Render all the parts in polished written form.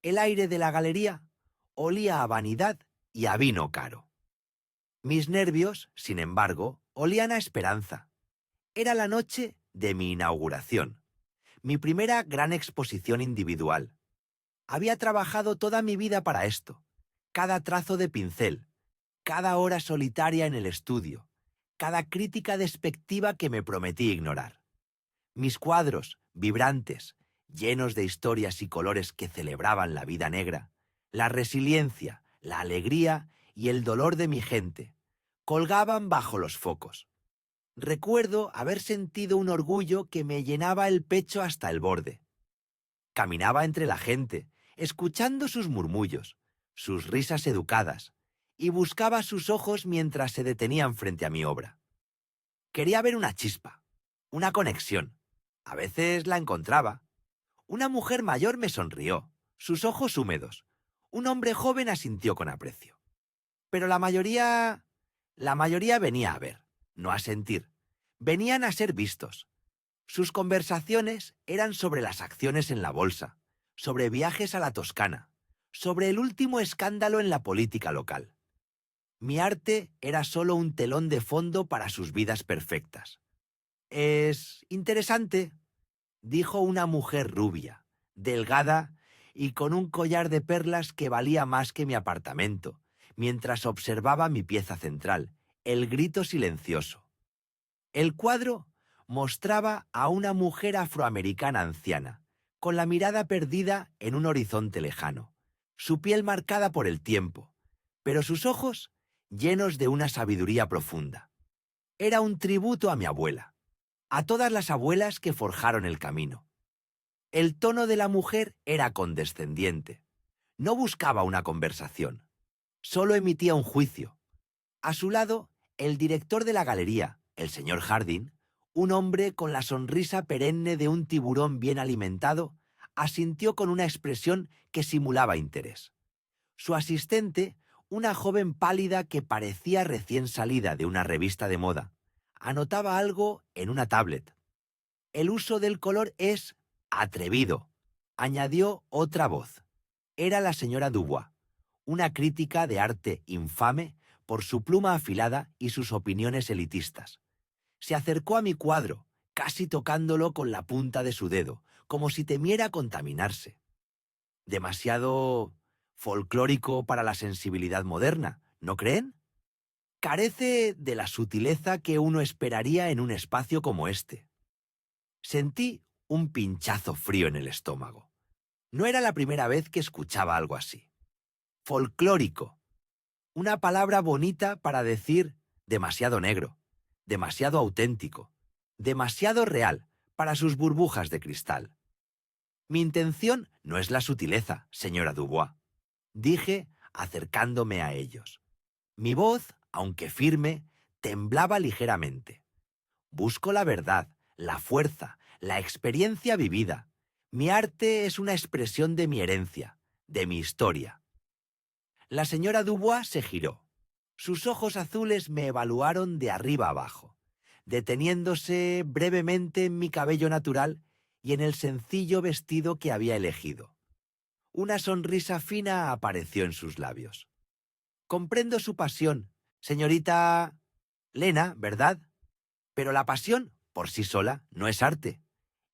El aire de la galería olía a vanidad y a vino caro. Mis nervios, sin embargo, olían a esperanza. Era la noche de mi inauguración, mi primera gran exposición individual. Había trabajado toda mi vida para esto, cada trazo de pincel, cada hora solitaria en el estudio, cada crítica despectiva que me prometí ignorar. Mis cuadros, vibrantes, llenos de historias y colores que celebraban la vida negra, la resiliencia, la alegría y el dolor de mi gente, colgaban bajo los focos. Recuerdo haber sentido un orgullo que me llenaba el pecho hasta el borde. Caminaba entre la gente, escuchando sus murmullos, sus risas educadas, y buscaba sus ojos mientras se detenían frente a mi obra. Quería ver una chispa, una conexión. A veces la encontraba. Una mujer mayor me sonrió, sus ojos húmedos. Un hombre joven asintió con aprecio. Pero la mayoría venía a ver, no a sentir. Venían a ser vistos. Sus conversaciones eran sobre las acciones en la bolsa, sobre viajes a la Toscana, sobre el último escándalo en la política local. Mi arte era solo un telón de fondo para sus vidas perfectas. «Es interesante», dijo una mujer rubia, delgada y con un collar de perlas que valía más que mi apartamento, mientras observaba mi pieza central, el grito silencioso. El cuadro mostraba a una mujer afroamericana anciana, con la mirada perdida en un horizonte lejano, su piel marcada por el tiempo, pero sus ojos llenos de una sabiduría profunda. Era un tributo a mi abuela, a todas las abuelas que forjaron el camino. El tono de la mujer era condescendiente. No buscaba una conversación, solo emitía un juicio. A su lado, el director de la galería, el señor Harding, un hombre con la sonrisa perenne de un tiburón bien alimentado, asintió con una expresión que simulaba interés. Su asistente, una joven pálida que parecía recién salida de una revista de moda, anotaba algo en una tablet. «El uso del color es atrevido», añadió otra voz. Era la señora Dubois, una crítica de arte infame por su pluma afilada y sus opiniones elitistas. Se acercó a mi cuadro, casi tocándolo con la punta de su dedo, como si temiera contaminarse. Demasiado folclórico para la sensibilidad moderna, ¿no creen? Carece de la sutileza que uno esperaría en un espacio como este. Sentí un pinchazo frío en el estómago. No era la primera vez que escuchaba algo así. Folclórico. Una palabra bonita para decir demasiado negro, demasiado auténtico, demasiado real para sus burbujas de cristal. Mi intención no es la sutileza, señora Dubois, dije acercándome a ellos. Mi voz, aunque firme, temblaba ligeramente. Busco la verdad, la fuerza, la experiencia vivida. Mi arte es una expresión de mi herencia, de mi historia. La señora Dubois se giró. Sus ojos azules me evaluaron de arriba abajo, deteniéndose brevemente en mi cabello natural y en el sencillo vestido que había elegido. Una sonrisa fina apareció en sus labios. «Comprendo su pasión, señorita Lena, ¿verdad? Pero la pasión, por sí sola, no es arte.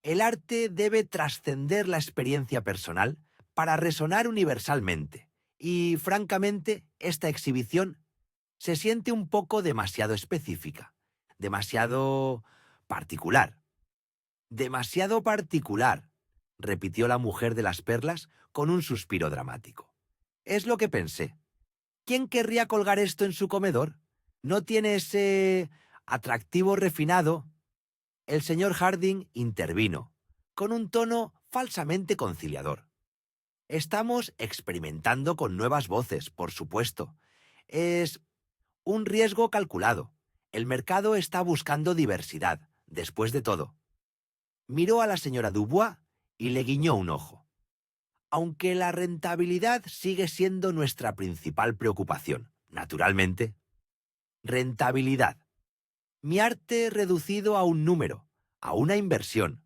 El arte debe trascender la experiencia personal para resonar universalmente. Y, francamente, esta exhibición se siente un poco demasiado específica, demasiado particular». «Demasiado particular», repitió la mujer de las perlas con un suspiro dramático. «Es lo que pensé. ¿Quién querría colgar esto en su comedor? ¿No tiene ese atractivo refinado?» El señor Harding intervino, con un tono falsamente conciliador. «Estamos experimentando con nuevas voces, por supuesto. Es un riesgo calculado. El mercado está buscando diversidad, después de todo». Miró a la señora Dubois y le guiñó un ojo. «Aunque la rentabilidad sigue siendo nuestra principal preocupación, naturalmente». Rentabilidad. Mi arte reducido a un número, a una inversión.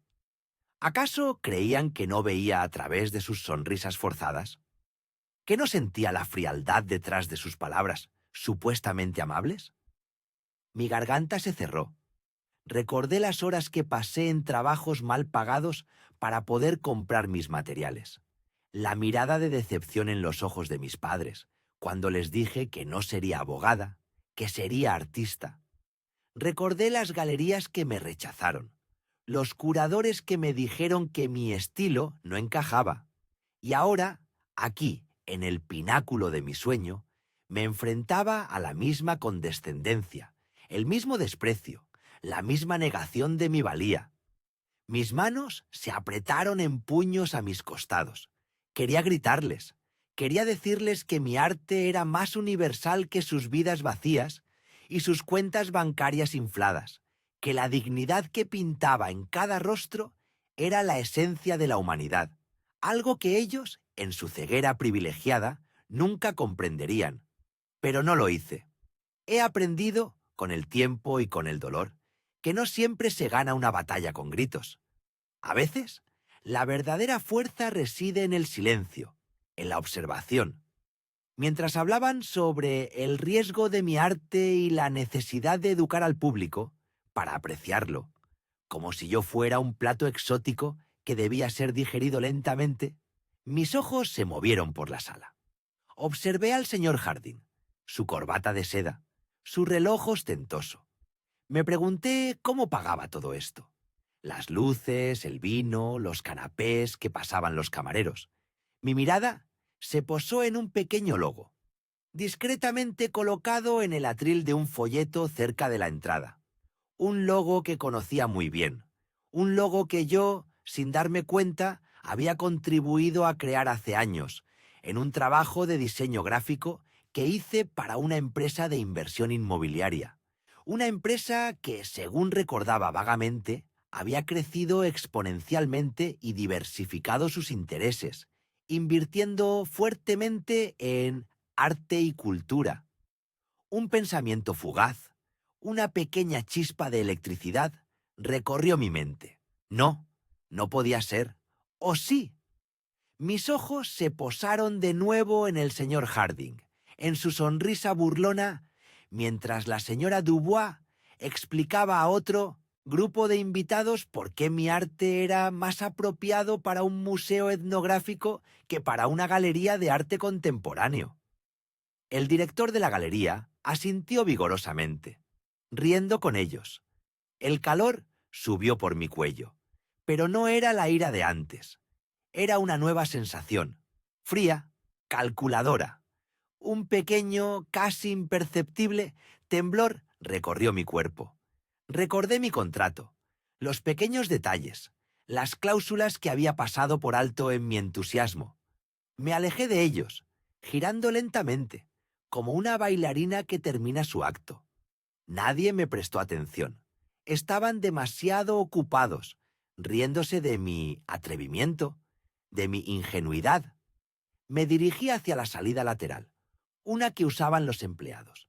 ¿Acaso creían que no veía a través de sus sonrisas forzadas? ¿Que no sentía la frialdad detrás de sus palabras, supuestamente amables? Mi garganta se cerró. Recordé las horas que pasé en trabajos mal pagados para poder comprar mis materiales. La mirada de decepción en los ojos de mis padres, cuando les dije que no sería abogada, que sería artista. Recordé las galerías que me rechazaron, los curadores que me dijeron que mi estilo no encajaba. Y ahora, aquí, en el pináculo de mi sueño, me enfrentaba a la misma condescendencia, el mismo desprecio, la misma negación de mi valía. Mis manos se apretaron en puños a mis costados. Quería gritarles, quería decirles que mi arte era más universal que sus vidas vacías y sus cuentas bancarias infladas, que la dignidad que pintaba en cada rostro era la esencia de la humanidad, algo que ellos, en su ceguera privilegiada, nunca comprenderían. Pero no lo hice. He aprendido, con el tiempo y con el dolor, que no siempre se gana una batalla con gritos. A veces, la verdadera fuerza reside en el silencio, en la observación. Mientras hablaban sobre el riesgo de mi arte y la necesidad de educar al público para apreciarlo, como si yo fuera un plato exótico que debía ser digerido lentamente, mis ojos se movieron por la sala. Observé al señor Harding, su corbata de seda, su reloj ostentoso. Me pregunté cómo pagaba todo esto. Las luces, el vino, los canapés que pasaban los camareros. Mi mirada se posó en un pequeño logo, discretamente colocado en el atril de un folleto cerca de la entrada. Un logo que conocía muy bien. Un logo que yo, sin darme cuenta, había contribuido a crear hace años, en un trabajo de diseño gráfico que hice para una empresa de inversión inmobiliaria. Una empresa que, según recordaba vagamente, había crecido exponencialmente y diversificado sus intereses, invirtiendo fuertemente en arte y cultura. Un pensamiento fugaz, una pequeña chispa de electricidad, recorrió mi mente. No, no podía ser. ¿O sí? Mis ojos se posaron de nuevo en el señor Harding, en su sonrisa burlona, mientras la señora Dubois explicaba a otro grupo de invitados por qué mi arte era más apropiado para un museo etnográfico que para una galería de arte contemporáneo. El director de la galería asintió vigorosamente, riendo con ellos. El calor subió por mi cuello, pero no era la ira de antes. Era una nueva sensación, fría, calculadora. Un pequeño, casi imperceptible, temblor recorrió mi cuerpo. Recordé mi contrato, los pequeños detalles, las cláusulas que había pasado por alto en mi entusiasmo. Me alejé de ellos, girando lentamente, como una bailarina que termina su acto. Nadie me prestó atención. Estaban demasiado ocupados, riéndose de mi atrevimiento, de mi ingenuidad. Me dirigí hacia la salida lateral, una que usaban los empleados.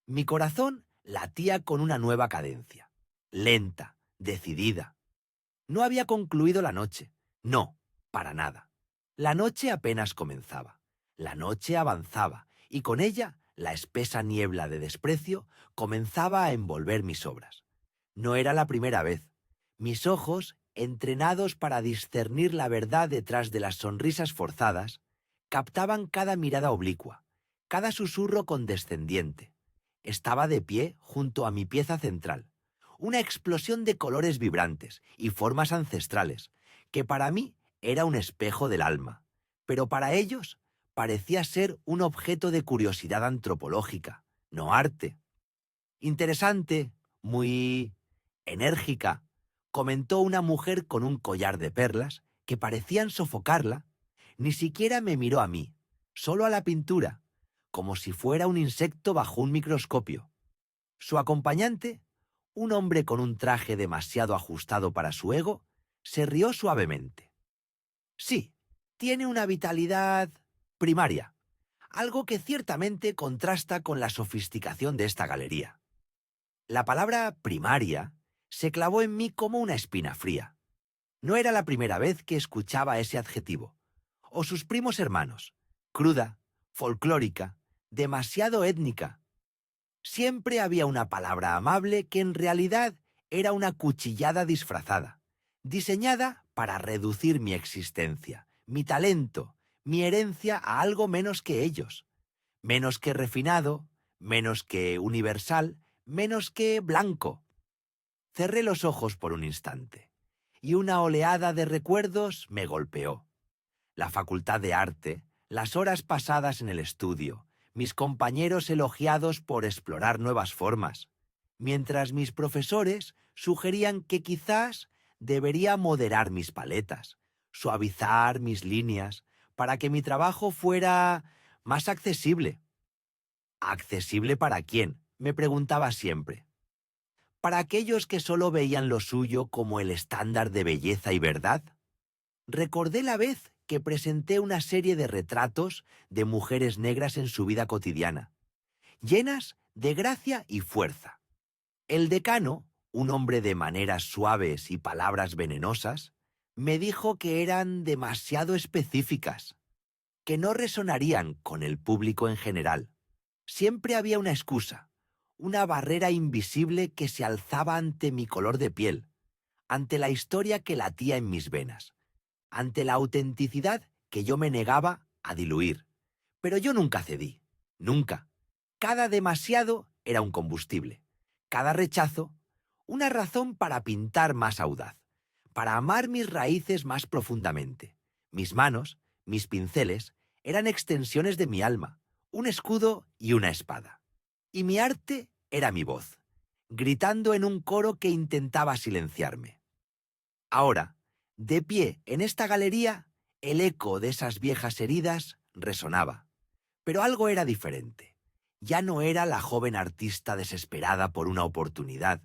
Mi corazón latía con una nueva cadencia, lenta, decidida. No había concluido la noche. No, para nada. La noche apenas comenzaba. La noche avanzaba, y con ella la espesa niebla de desprecio comenzaba a envolver mis obras. No era la primera vez. Mis ojos, entrenados para discernir la verdad detrás de las sonrisas forzadas, captaban cada mirada oblicua, cada susurro condescendiente. Estaba de pie junto a mi pieza central, una explosión de colores vibrantes y formas ancestrales, que para mí era un espejo del alma, pero para ellos parecía ser un objeto de curiosidad antropológica, no arte. Interesante, muy enérgica, comentó una mujer con un collar de perlas que parecían sofocarla. Ni siquiera me miró a mí, solo a la pintura, como si fuera un insecto bajo un microscopio. Su acompañante, un hombre con un traje demasiado ajustado para su ego, se rió suavemente. Sí, tiene una vitalidad primaria, algo que ciertamente contrasta con la sofisticación de esta galería. La palabra primaria se clavó en mí como una espina fría. No era la primera vez que escuchaba ese adjetivo. O sus primos hermanos. Cruda, folclórica, demasiado étnica. Siempre había una palabra amable que en realidad era una cuchillada disfrazada, diseñada para reducir mi existencia, mi talento, mi herencia a algo menos que ellos. Menos que refinado, menos que universal, menos que blanco. Cerré los ojos por un instante, y una oleada de recuerdos me golpeó. La facultad de arte, las horas pasadas en el estudio, mis compañeros elogiados por explorar nuevas formas, mientras mis profesores sugerían que quizás debería moderar mis paletas, suavizar mis líneas, para que mi trabajo fuera más accesible. ¿Accesible para quién?, me preguntaba siempre. ¿Para aquellos que solo veían lo suyo como el estándar de belleza y verdad? Recordé la vez que presenté una serie de retratos de mujeres negras en su vida cotidiana, llenas de gracia y fuerza. El decano, un hombre de maneras suaves y palabras venenosas, me dijo que eran demasiado específicas, que no resonarían con el público en general. Siempre había una excusa, una barrera invisible que se alzaba ante mi color de piel, ante la historia que latía en mis venas, ante la autenticidad que yo me negaba a diluir. Pero yo nunca cedí, nunca. Cada demasiado era un combustible, cada rechazo una razón para pintar más audaz, para amar mis raíces más profundamente. Mis manos, mis pinceles, eran extensiones de mi alma, un escudo y una espada. Y mi arte era mi voz, gritando en un coro que intentaba silenciarme. Ahora, de pie en esta galería, el eco de esas viejas heridas resonaba. Pero algo era diferente. Ya no era la joven artista desesperada por una oportunidad,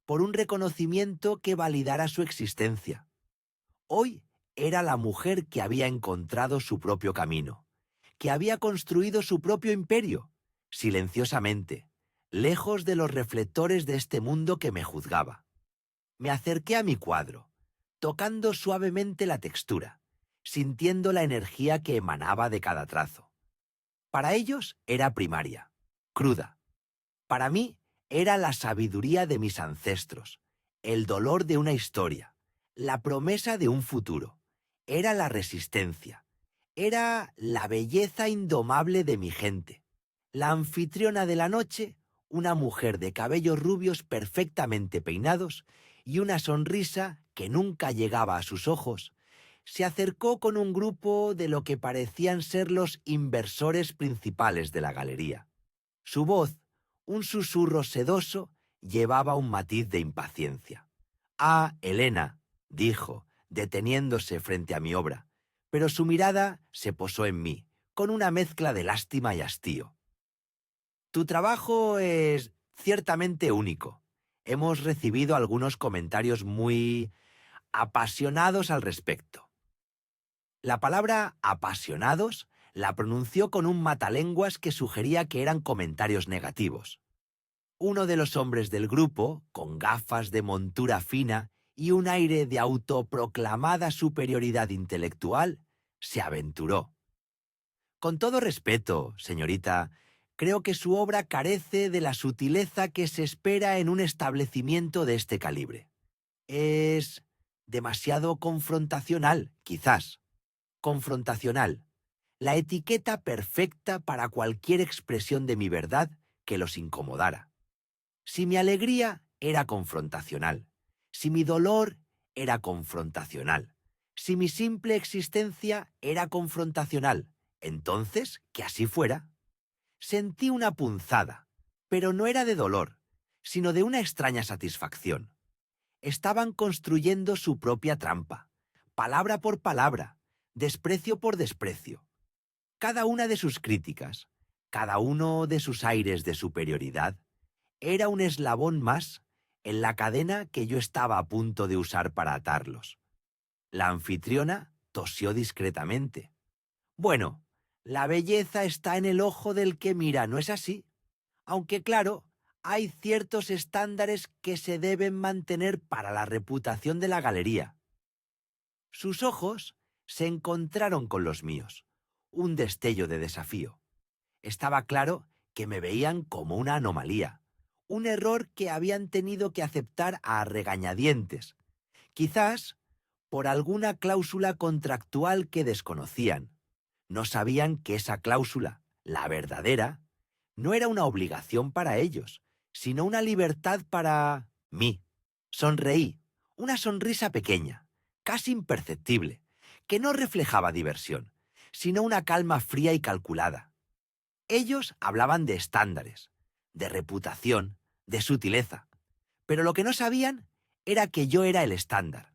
por un reconocimiento que validara su existencia. Hoy era la mujer que había encontrado su propio camino, que había construido su propio imperio, silenciosamente, lejos de los reflectores de este mundo que me juzgaba. Me acerqué a mi cuadro, tocando suavemente la textura, sintiendo la energía que emanaba de cada trazo. Para ellos era primaria, cruda. Para mí era la sabiduría de mis ancestros, el dolor de una historia, la promesa de un futuro. Era la resistencia, era la belleza indomable de mi gente. La anfitriona de la noche, una mujer de cabellos rubios perfectamente peinados y una sonrisa que nunca llegaba a sus ojos, se acercó con un grupo de lo que parecían ser los inversores principales de la galería. Su voz, un susurro sedoso, llevaba un matiz de impaciencia. «Ah, Elena», dijo, deteniéndose frente a mi obra, pero su mirada se posó en mí, con una mezcla de lástima y hastío. «Tu trabajo es ciertamente único. Hemos recibido algunos comentarios muy apasionados al respecto». La palabra apasionados la pronunció con un matalenguas que sugería que eran comentarios negativos. Uno de los hombres del grupo, con gafas de montura fina y un aire de autoproclamada superioridad intelectual, se aventuró. «Con todo respeto, señorita, creo que su obra carece de la sutileza que se espera en un establecimiento de este calibre. Es demasiado confrontacional, quizás. Confrontacional. La etiqueta perfecta para cualquier expresión de mi verdad que los incomodara. Si mi alegría era confrontacional, si mi dolor era confrontacional, si mi simple existencia era confrontacional, entonces, que así fuera». Sentí una punzada, pero no era de dolor, sino de una extraña satisfacción. Estaban construyendo su propia trampa, palabra por palabra, desprecio por desprecio. Cada una de sus críticas, cada uno de sus aires de superioridad, era un eslabón más en la cadena que yo estaba a punto de usar para atarlos. La anfitriona tosió discretamente. «Bueno, la belleza está en el ojo del que mira, ¿no es así? Aunque claro, hay ciertos estándares que se deben mantener para la reputación de la galería». Sus ojos se encontraron con los míos, un destello de desafío. Estaba claro que me veían como una anomalía, un error que habían tenido que aceptar a regañadientes, quizás por alguna cláusula contractual que desconocían. No sabían que esa cláusula, la verdadera, no era una obligación para ellos, sino una libertad para mí. Sonreí, una sonrisa pequeña, casi imperceptible, que no reflejaba diversión, sino una calma fría y calculada. Ellos hablaban de estándares, de reputación, de sutileza, pero lo que no sabían era que yo era el estándar.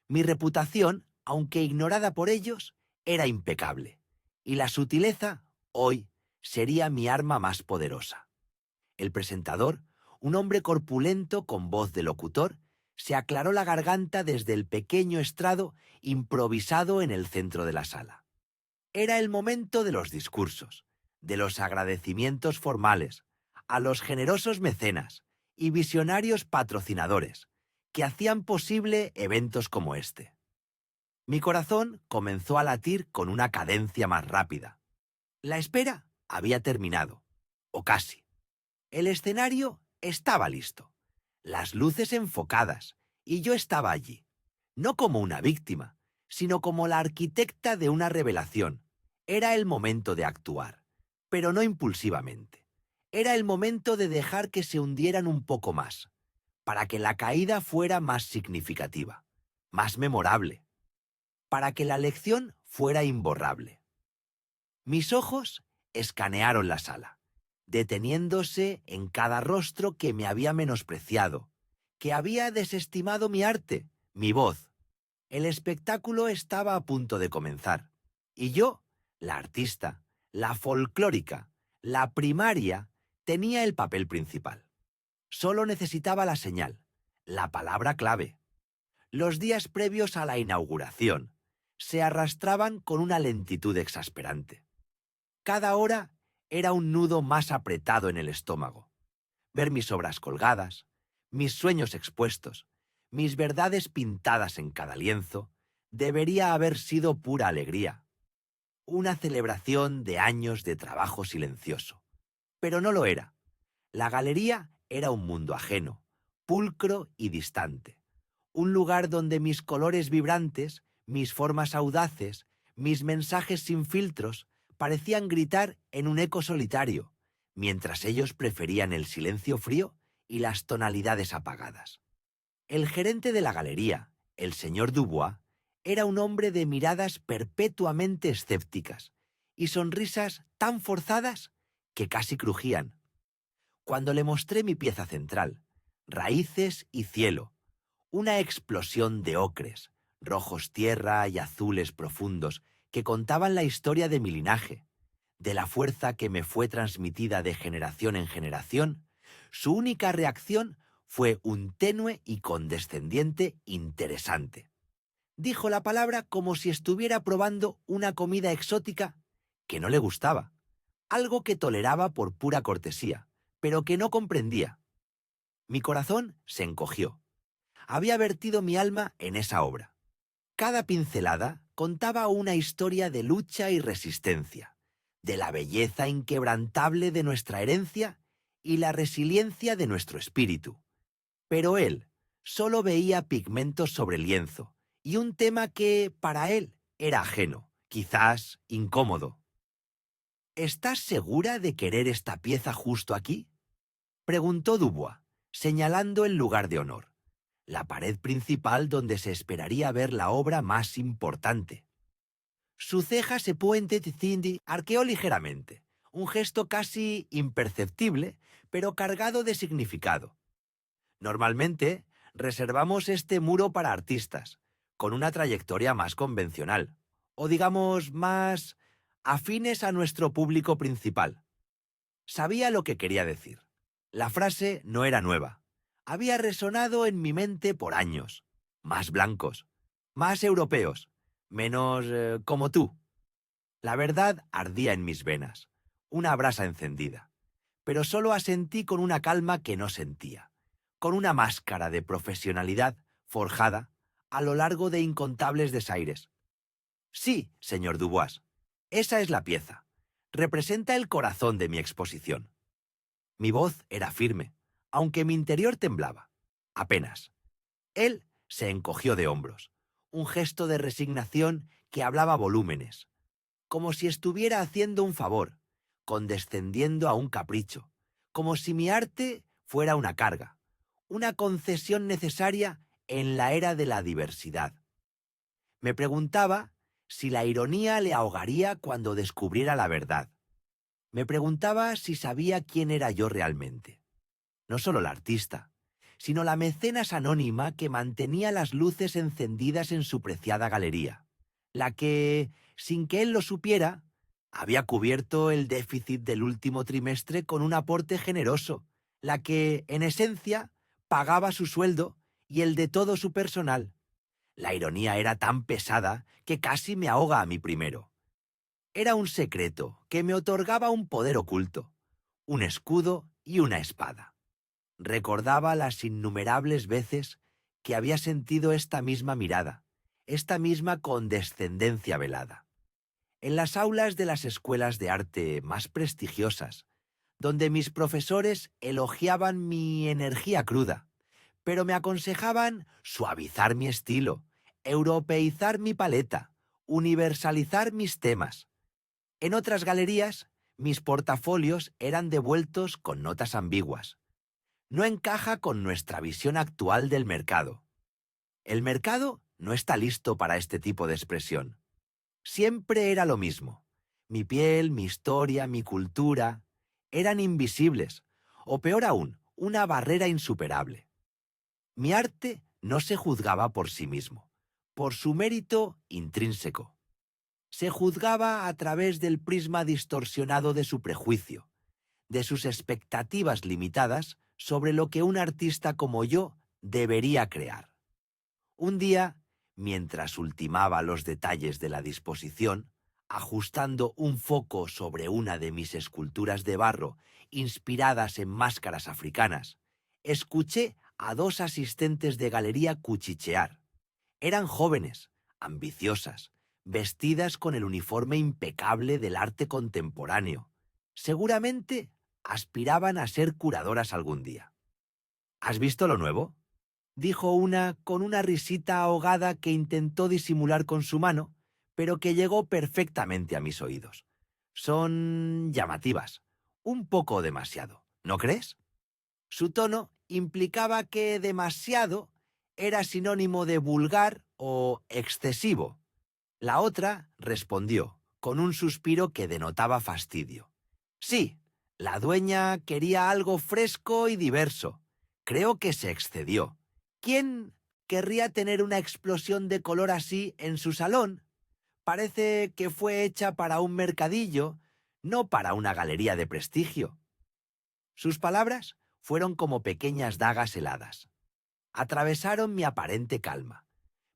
Mi reputación, aunque ignorada por ellos, era impecable, y la sutileza, hoy, sería mi arma más poderosa. El presentador, un hombre corpulento con voz de locutor, se aclaró la garganta desde el pequeño estrado improvisado en el centro de la sala. Era el momento de los discursos, de los agradecimientos formales, a los generosos mecenas y visionarios patrocinadores que hacían posible eventos como este. Mi corazón comenzó a latir con una cadencia más rápida. La espera había terminado, o casi. El escenario estaba listo, las luces enfocadas, y yo estaba allí, no como una víctima, sino como la arquitecta de una revelación. Era el momento de actuar, pero no impulsivamente. Era el momento de dejar que se hundieran un poco más, para que la caída fuera más significativa, más memorable, para que la lección fuera imborrable. Mis ojos escanearon la sala, deteniéndose en cada rostro que me había menospreciado, que había desestimado mi arte, mi voz. El espectáculo estaba a punto de comenzar, y yo, la artista, la folclórica, la primaria, tenía el papel principal. Solo necesitaba la señal, la palabra clave. Los días previos a la inauguración se arrastraban con una lentitud exasperante. Cada hora era un nudo más apretado en el estómago. Ver mis obras colgadas, mis sueños expuestos, mis verdades pintadas en cada lienzo, debería haber sido pura alegría. Una celebración de años de trabajo silencioso. Pero no lo era. La galería era un mundo ajeno, pulcro y distante. Un lugar donde mis colores vibrantes, mis formas audaces, mis mensajes sin filtros, parecían gritar en un eco solitario, mientras ellos preferían el silencio frío y las tonalidades apagadas. El gerente de la galería, el señor Dubois, era un hombre de miradas perpetuamente escépticas y sonrisas tan forzadas que casi crujían. Cuando le mostré mi pieza central, raíces y cielo, una explosión de ocres, rojos tierra y azules profundos que contaban la historia de mi linaje, de la fuerza que me fue transmitida de generación en generación, su única reacción fue un tenue y condescendiente interesante. Dijo la palabra como si estuviera probando una comida exótica que no le gustaba, algo que toleraba por pura cortesía, pero que no comprendía. Mi corazón se encogió. Había vertido mi alma en esa obra. Cada pincelada contaba una historia de lucha y resistencia, de la belleza inquebrantable de nuestra herencia y la resiliencia de nuestro espíritu. Pero él solo veía pigmentos sobre lienzo y un tema que, para él, era ajeno, quizás incómodo. ¿Estás segura de querer esta pieza justo aquí?, preguntó Dubois, señalando el lugar de honor, la pared principal donde se esperaría ver la obra más importante. Su ceja se arqueó ligeramente, un gesto casi imperceptible, pero cargado de significado. Normalmente, reservamos este muro para artistas, con una trayectoria más convencional, o digamos más afines a nuestro público principal. Sabía lo que quería decir. La frase no era nueva. Había resonado en mi mente por años. Más blancos, más europeos, menos como tú. La verdad ardía en mis venas, una brasa encendida. Pero solo asentí con una calma que no sentía, con una máscara de profesionalidad forjada, a lo largo de incontables desaires. Sí, señor Dubois, esa es la pieza. Representa el corazón de mi exposición. Mi voz era firme, aunque mi interior temblaba. Apenas. Él se encogió de hombros, un gesto de resignación que hablaba volúmenes, como si estuviera haciendo un favor, condescendiendo a un capricho, como si mi arte fuera una carga, una concesión necesaria en la era de la diversidad. Me preguntaba si la ironía le ahogaría cuando descubriera la verdad. Me preguntaba si sabía quién era yo realmente. No solo la artista, sino la mecenas anónima que mantenía las luces encendidas en su preciada galería, la que, sin que él lo supiera, había cubierto el déficit del último trimestre con un aporte generoso, la que, en esencia, pagaba su sueldo y el de todo su personal. La ironía era tan pesada que casi me ahoga a mí primero. Era un secreto que me otorgaba un poder oculto, un escudo y una espada. Recordaba las innumerables veces que había sentido esta misma mirada, esta misma condescendencia velada. En las aulas de las escuelas de arte más prestigiosas, donde mis profesores elogiaban mi energía cruda, pero me aconsejaban suavizar mi estilo, europeizar mi paleta, universalizar mis temas. En otras galerías, mis portafolios eran devueltos con notas ambiguas. No encaja con nuestra visión actual del mercado. El mercado no está listo para este tipo de expresión. Siempre era lo mismo. Mi piel, mi historia, mi cultura eran invisibles, o peor aún, una barrera insuperable. Mi arte no se juzgaba por sí mismo, por su mérito intrínseco. Se juzgaba a través del prisma distorsionado de su prejuicio, de sus expectativas limitadas sobre lo que un artista como yo debería crear. Un día, mientras ultimaba los detalles de la disposición, ajustando un foco sobre una de mis esculturas de barro inspiradas en máscaras africanas, escuché a dos asistentes de galería cuchichear. Eran jóvenes, ambiciosas, vestidas con el uniforme impecable del arte contemporáneo. Seguramente aspiraban a ser curadoras algún día. ¿Has visto lo nuevo?, dijo una con una risita ahogada que intentó disimular con su mano, pero que llegó perfectamente a mis oídos. Son llamativas, un poco demasiado, ¿no crees? Su tono implicaba que demasiado era sinónimo de vulgar o excesivo. La otra respondió, con un suspiro que denotaba fastidio. Sí, la dueña quería algo fresco y diverso. Creo que se excedió. ¿Quién querría tener una explosión de color así en su salón? Parece que fue hecha para un mercadillo, no para una galería de prestigio. Sus palabras fueron como pequeñas dagas heladas. Atravesaron mi aparente calma,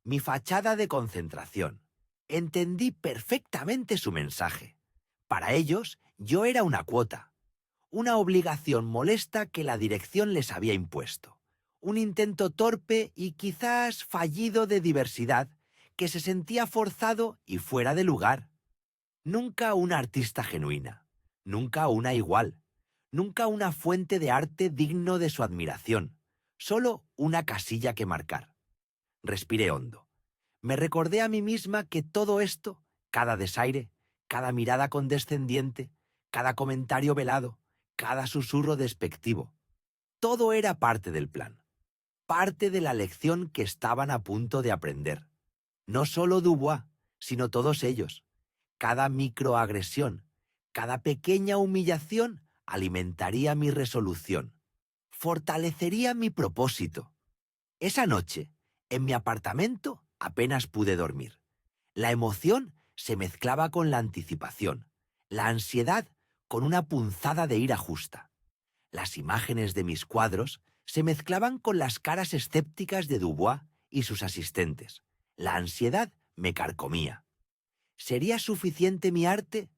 mi fachada de concentración. Entendí perfectamente su mensaje. Para ellos, yo era una cuota, una obligación molesta que la dirección les había impuesto, un intento torpe y quizás fallido de diversidad que se sentía forzado y fuera de lugar. Nunca una artista genuina, nunca una igual, nunca una fuente de arte digno de su admiración, solo una casilla que marcar. Respiré hondo. Me recordé a mí misma que todo esto, cada desaire, cada mirada condescendiente, cada comentario velado, cada susurro despectivo, todo era parte del plan, parte de la lección que estaban a punto de aprender. No solo Dubois, sino todos ellos. Cada microagresión, cada pequeña humillación alimentaría mi resolución, fortalecería mi propósito. Esa noche, en mi apartamento, apenas pude dormir. La emoción se mezclaba con la anticipación, la ansiedad con una punzada de ira justa. Las imágenes de mis cuadros se mezclaban con las caras escépticas de Dubois y sus asistentes. La ansiedad me carcomía. ¿Sería suficiente mi arte?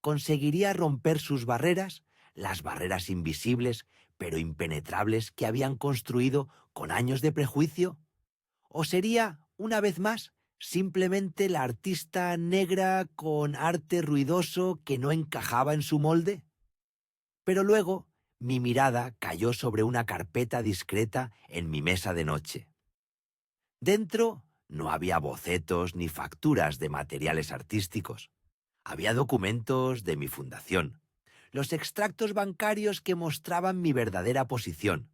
¿Conseguiría romper sus barreras, las barreras invisibles pero impenetrables que habían construido con años de prejuicio? ¿O sería una vez más, simplemente la artista negra con arte ruidoso que no encajaba en su molde? Pero luego mi mirada cayó sobre una carpeta discreta en mi mesa de noche. Dentro no había bocetos ni facturas de materiales artísticos. Había documentos de mi fundación, los extractos bancarios que mostraban mi verdadera posición,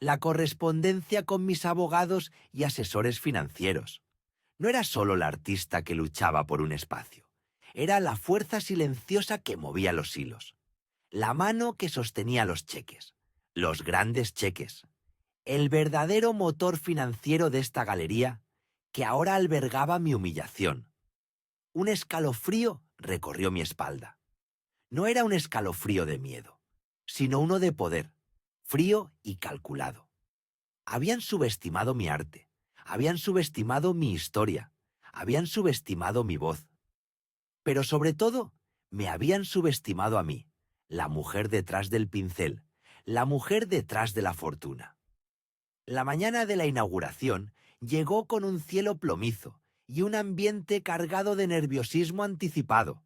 la correspondencia con mis abogados y asesores financieros. No era solo la artista que luchaba por un espacio, era la fuerza silenciosa que movía los hilos, la mano que sostenía los cheques, los grandes cheques, el verdadero motor financiero de esta galería que ahora albergaba mi humillación. Un escalofrío recorrió mi espalda. No era un escalofrío de miedo, sino uno de poder, frío y calculado. Habían subestimado mi arte, habían subestimado mi historia, habían subestimado mi voz. Pero sobre todo, me habían subestimado a mí, la mujer detrás del pincel, la mujer detrás de la fortuna. La mañana de la inauguración llegó con un cielo plomizo y un ambiente cargado de nerviosismo anticipado.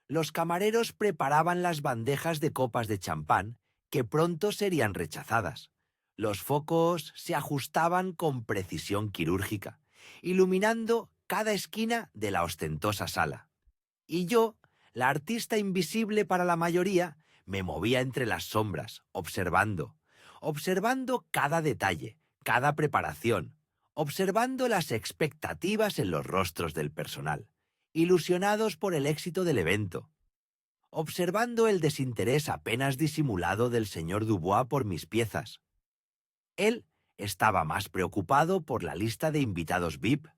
Los camareros preparaban las bandejas de copas de champán que pronto serían rechazadas. Los focos se ajustaban con precisión quirúrgica, iluminando cada esquina de la ostentosa sala. Y yo, la artista invisible para la mayoría, me movía entre las sombras, observando cada detalle, cada preparación, observando las expectativas en los rostros del personal, ilusionados por el éxito del evento, observando el desinterés apenas disimulado del señor Dubois por mis piezas. Él estaba más preocupado por la lista de invitados VIP,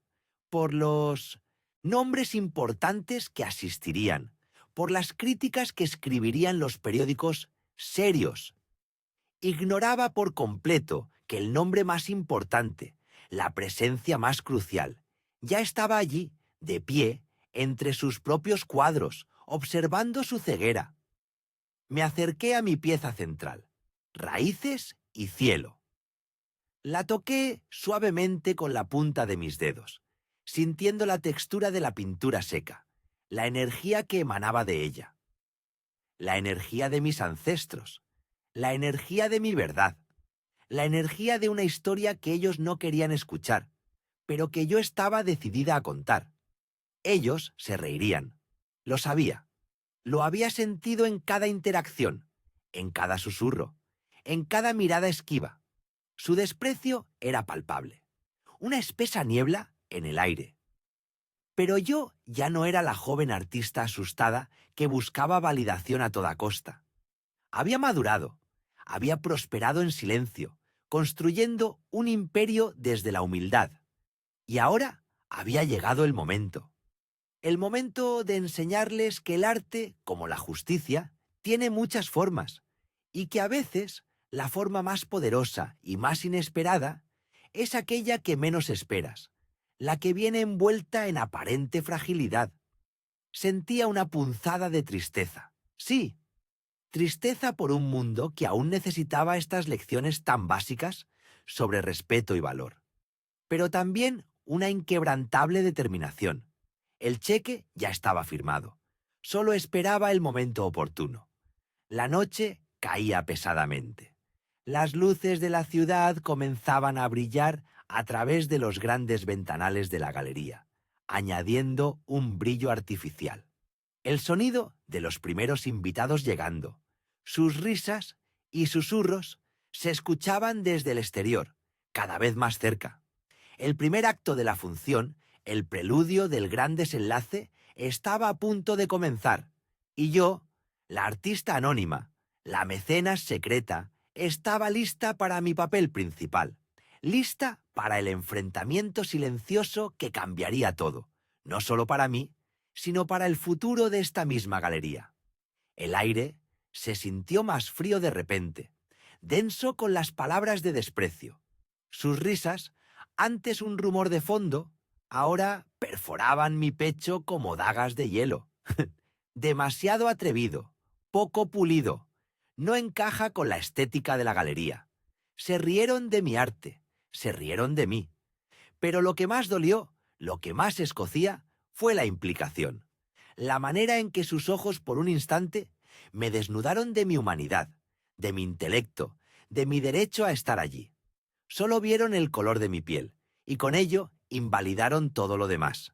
por los nombres importantes que asistirían, por las críticas que escribirían los periódicos serios. Ignoraba por completo que el nombre más importante, la presencia más crucial, ya estaba allí, de pie, entre sus propios cuadros, observando su ceguera. Me acerqué a mi pieza central, raíces y cielo. La toqué suavemente con la punta de mis dedos, sintiendo la textura de la pintura seca, la energía que emanaba de ella, la energía de mis ancestros, la energía de mi verdad, la energía de una historia que ellos no querían escuchar, pero que yo estaba decidida a contar. Ellos se reirían. Lo sabía. Lo había sentido en cada interacción, en cada susurro, en cada mirada esquiva. Su desprecio era palpable. Una espesa niebla en el aire. Pero yo ya no era la joven artista asustada que buscaba validación a toda costa. Había madurado, había prosperado en silencio, construyendo un imperio desde la humildad. Y ahora había llegado el momento. El momento de enseñarles que el arte, como la justicia, tiene muchas formas, y que a veces la forma más poderosa y más inesperada es aquella que menos esperas, la que viene envuelta en aparente fragilidad. Sentía una punzada de tristeza. Sí, tristeza por un mundo que aún necesitaba estas lecciones tan básicas sobre respeto y valor. Pero también una inquebrantable determinación. El cheque ya estaba firmado. Solo esperaba el momento oportuno. La noche caía pesadamente. Las luces de la ciudad comenzaban a brillar a través de los grandes ventanales de la galería, añadiendo un brillo artificial. El sonido de los primeros invitados llegando, sus risas y susurros se escuchaban desde el exterior, cada vez más cerca. El primer acto de la función, el preludio del gran desenlace, estaba a punto de comenzar, y yo, la artista anónima, la mecenas secreta, estaba lista para mi papel principal, lista para el enfrentamiento silencioso que cambiaría todo, no solo para mí, sino para el futuro de esta misma galería. El aire se sintió más frío de repente, denso con las palabras de desprecio. Sus risas, antes un rumor de fondo, ahora perforaban mi pecho como dagas de hielo. Demasiado atrevido, poco pulido, no encaja con la estética de la galería. Se rieron de mi arte, se rieron de mí. Pero lo que más dolió Lo que más escocía fue la implicación, la manera en que sus ojos por un instante me desnudaron de mi humanidad, de mi intelecto, de mi derecho a estar allí. Solo vieron el color de mi piel, y con ello invalidaron todo lo demás.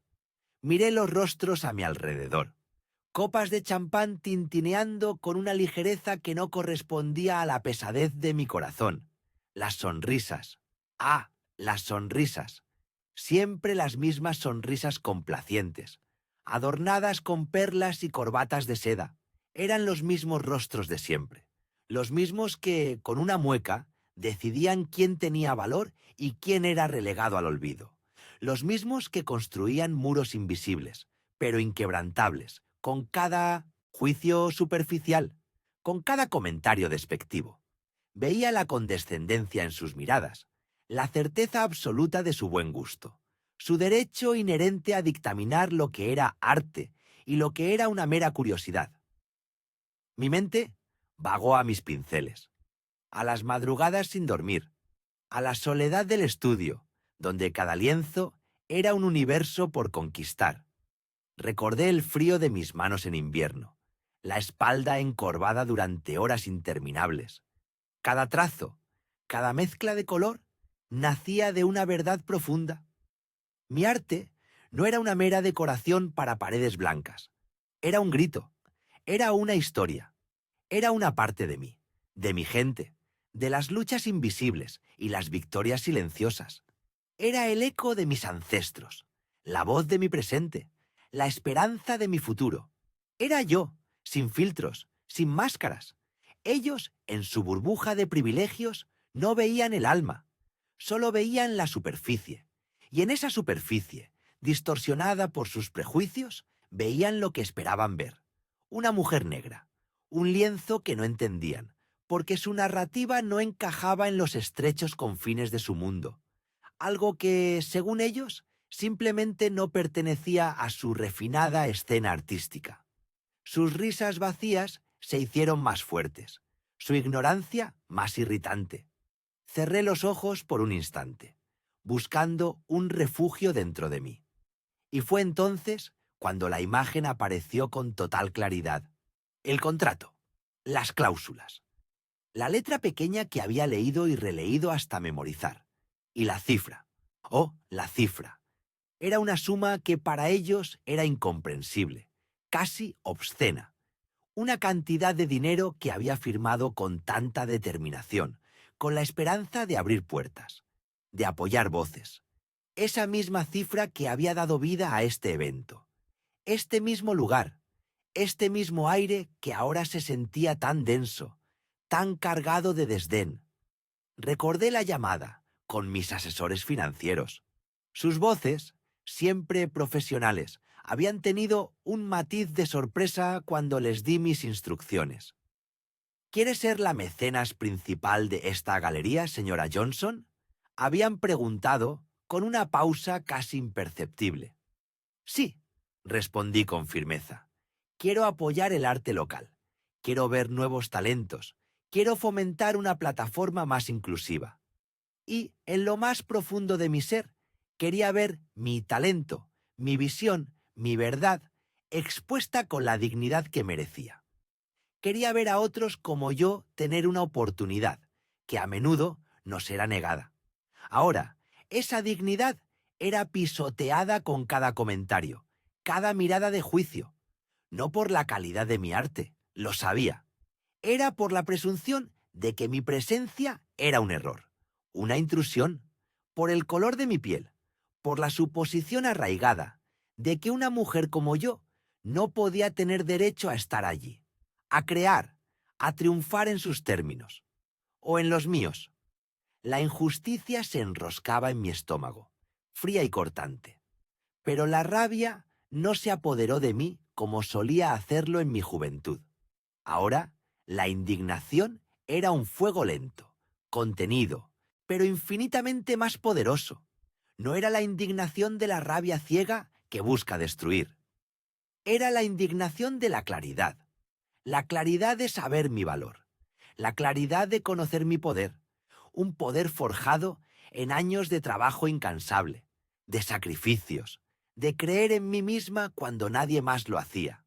Miré los rostros a mi alrededor, copas de champán tintineando con una ligereza que no correspondía a la pesadez de mi corazón. Las sonrisas. ¡Ah! Las sonrisas. Siempre las mismas sonrisas complacientes, adornadas con perlas y corbatas de seda. Eran los mismos rostros de siempre, los mismos que, con una mueca, decidían quién tenía valor y quién era relegado al olvido. Los mismos que construían muros invisibles, pero inquebrantables, con cada juicio superficial, con cada comentario despectivo. Veía la condescendencia en sus miradas, la certeza absoluta de su buen gusto, su derecho inherente a dictaminar lo que era arte y lo que era una mera curiosidad. Mi mente vagó a mis pinceles, a las madrugadas sin dormir, a la soledad del estudio, donde cada lienzo era un universo por conquistar. Recordé el frío de mis manos en invierno, la espalda encorvada durante horas interminables. Cada trazo, cada mezcla de color, nacía de una verdad profunda. Mi arte no era una mera decoración para paredes blancas. Era un grito, era una historia, era una parte de mi gente, de las luchas invisibles y las victorias silenciosas. Era el eco de mis ancestros, la voz de mi presente, la esperanza de mi futuro. Era yo, sin filtros, sin máscaras. Ellos, en su burbuja de privilegios, no veían el alma, solo veían la superficie. Y en esa superficie, distorsionada por sus prejuicios, veían lo que esperaban ver. Una mujer negra, un lienzo que no entendían, porque su narrativa no encajaba en los estrechos confines de su mundo. Algo que, según ellos, simplemente no pertenecía a su refinada escena artística. Sus risas vacías se hicieron más fuertes, su ignorancia más irritante. Cerré los ojos por un instante, buscando un refugio dentro de mí. Y fue entonces cuando la imagen apareció con total claridad. El contrato, las cláusulas, la letra pequeña que había leído y releído hasta memorizar, y la cifra. Oh, la cifra. Era una suma que para ellos era incomprensible, casi obscena. Una cantidad de dinero que había firmado con tanta determinación, con la esperanza de abrir puertas, de apoyar voces. Esa misma cifra que había dado vida a este evento. Este mismo lugar, este mismo aire que ahora se sentía tan denso, tan cargado de desdén. Recordé la llamada con mis asesores financieros. Sus voces, siempre profesionales, habían tenido un matiz de sorpresa cuando les di mis instrucciones. ¿Quiere ser la mecenas principal de esta galería, señora Johnson? Habían preguntado con una pausa casi imperceptible. Sí, respondí con firmeza. Quiero apoyar el arte local. Quiero ver nuevos talentos. Quiero fomentar una plataforma más inclusiva. Y, en lo más profundo de mi ser, quería ver mi talento, mi visión, mi verdad, expuesta con la dignidad que merecía. Quería ver a otros como yo tener una oportunidad, que a menudo nos era negada. Ahora, esa dignidad era pisoteada con cada comentario, cada mirada de juicio. No por la calidad de mi arte, lo sabía. Era por la presunción de que mi presencia era un error, una intrusión, por el color de mi piel, por la suposición arraigada de que una mujer como yo no podía tener derecho a estar allí, a crear, a triunfar en sus términos, o en los míos. La injusticia se enroscaba en mi estómago, fría y cortante. Pero la rabia no se apoderó de mí como solía hacerlo en mi juventud. Ahora, la indignación era un fuego lento, contenido, pero infinitamente más poderoso. No era la indignación de la rabia ciega que busca destruir. Era la indignación de la claridad de saber mi valor, la claridad de conocer mi poder, un poder forjado en años de trabajo incansable, de sacrificios, de creer en mí misma cuando nadie más lo hacía.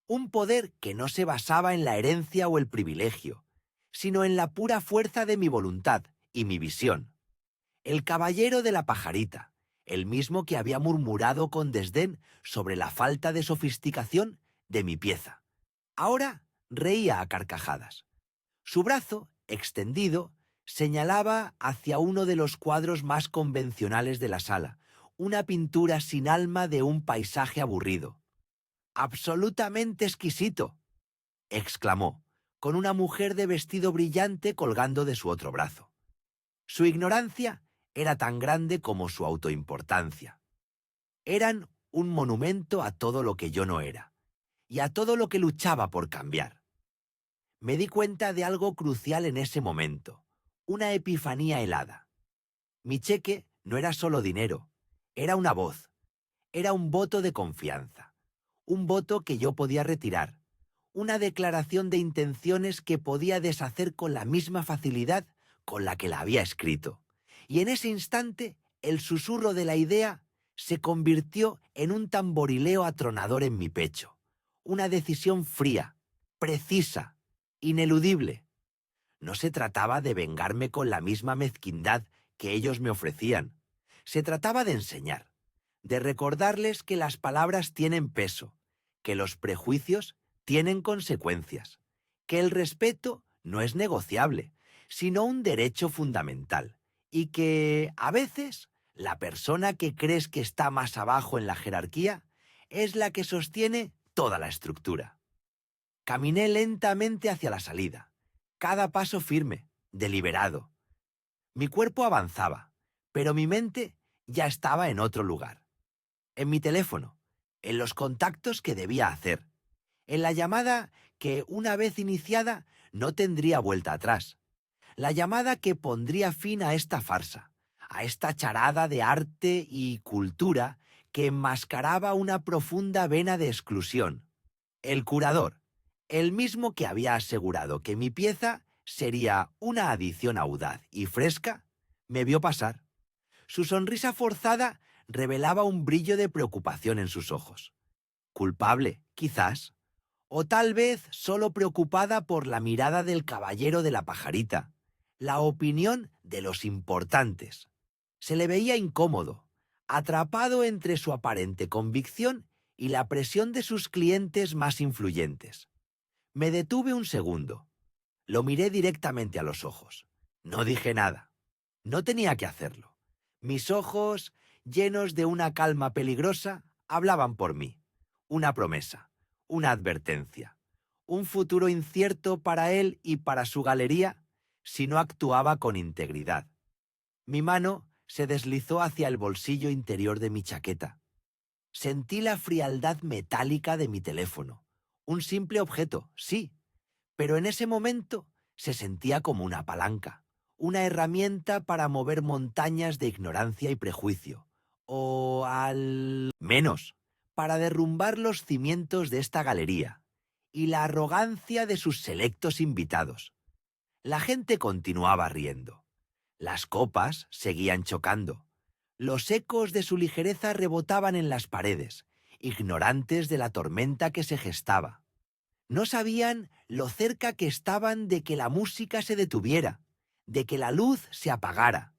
Un poder que no se basaba en la herencia o el privilegio, sino en la pura fuerza de mi voluntad y mi visión. El caballero de la pajarita, el mismo que había murmurado con desdén sobre la falta de sofisticación de mi pieza. Ahora reía a carcajadas. Su brazo, extendido, señalaba hacia uno de los cuadros más convencionales de la sala, una pintura sin alma de un paisaje aburrido. «¡Absolutamente exquisito!», exclamó, con una mujer de vestido brillante colgando de su otro brazo. Su ignorancia era tan grande como su autoimportancia. Eran un monumento a todo lo que yo no era, y a todo lo que luchaba por cambiar. Me di cuenta de algo crucial en ese momento, una epifanía helada. Mi cheque no era solo dinero, era una voz, era un voto de confianza, un voto que yo podía retirar, una declaración de intenciones que podía deshacer con la misma facilidad con la que la había escrito. Y en ese instante, el susurro de la idea se convirtió en un tamborileo atronador en mi pecho, una decisión fría, precisa, ineludible. No se trataba de vengarme con la misma mezquindad que ellos me ofrecían. Se trataba de enseñar, de recordarles que las palabras tienen peso, que los prejuicios tienen consecuencias, que el respeto no es negociable, sino un derecho fundamental, y que, a veces, la persona que crees que está más abajo en la jerarquía es la que sostiene toda la estructura. Caminé lentamente hacia la salida, cada paso firme, deliberado. Mi cuerpo avanzaba, pero mi mente ya estaba en otro lugar. En mi teléfono, en los contactos que debía hacer, en la llamada que, una vez iniciada, no tendría vuelta atrás. La llamada que pondría fin a esta farsa, a esta charada de arte y cultura que enmascaraba una profunda vena de exclusión. El curador, el mismo que había asegurado que mi pieza sería una adición audaz y fresca, me vio pasar. Su sonrisa forzada revelaba un brillo de preocupación en sus ojos. Culpable, quizás, o tal vez solo preocupada por la mirada del caballero de la pajarita, la opinión de los importantes. Se le veía incómodo, atrapado entre su aparente convicción y la presión de sus clientes más influyentes. Me detuve un segundo. Lo miré directamente a los ojos. No dije nada. No tenía que hacerlo. Mis ojos, llenos de una calma peligrosa, hablaban por mí. Una promesa, una advertencia, un futuro incierto para él y para su galería si no actuaba con integridad. Mi mano se deslizó hacia el bolsillo interior de mi chaqueta. Sentí la frialdad metálica de mi teléfono. Un simple objeto, sí, pero en ese momento se sentía como una palanca, una herramienta para mover montañas de ignorancia y prejuicio, o al menos para derrumbar los cimientos de esta galería y la arrogancia de sus selectos invitados. La gente continuaba riendo. Las copas seguían chocando. Los ecos de su ligereza rebotaban en las paredes, ignorantes de la tormenta que se gestaba. No sabían lo cerca que estaban de que la música se detuviera, de que la luz se apagara.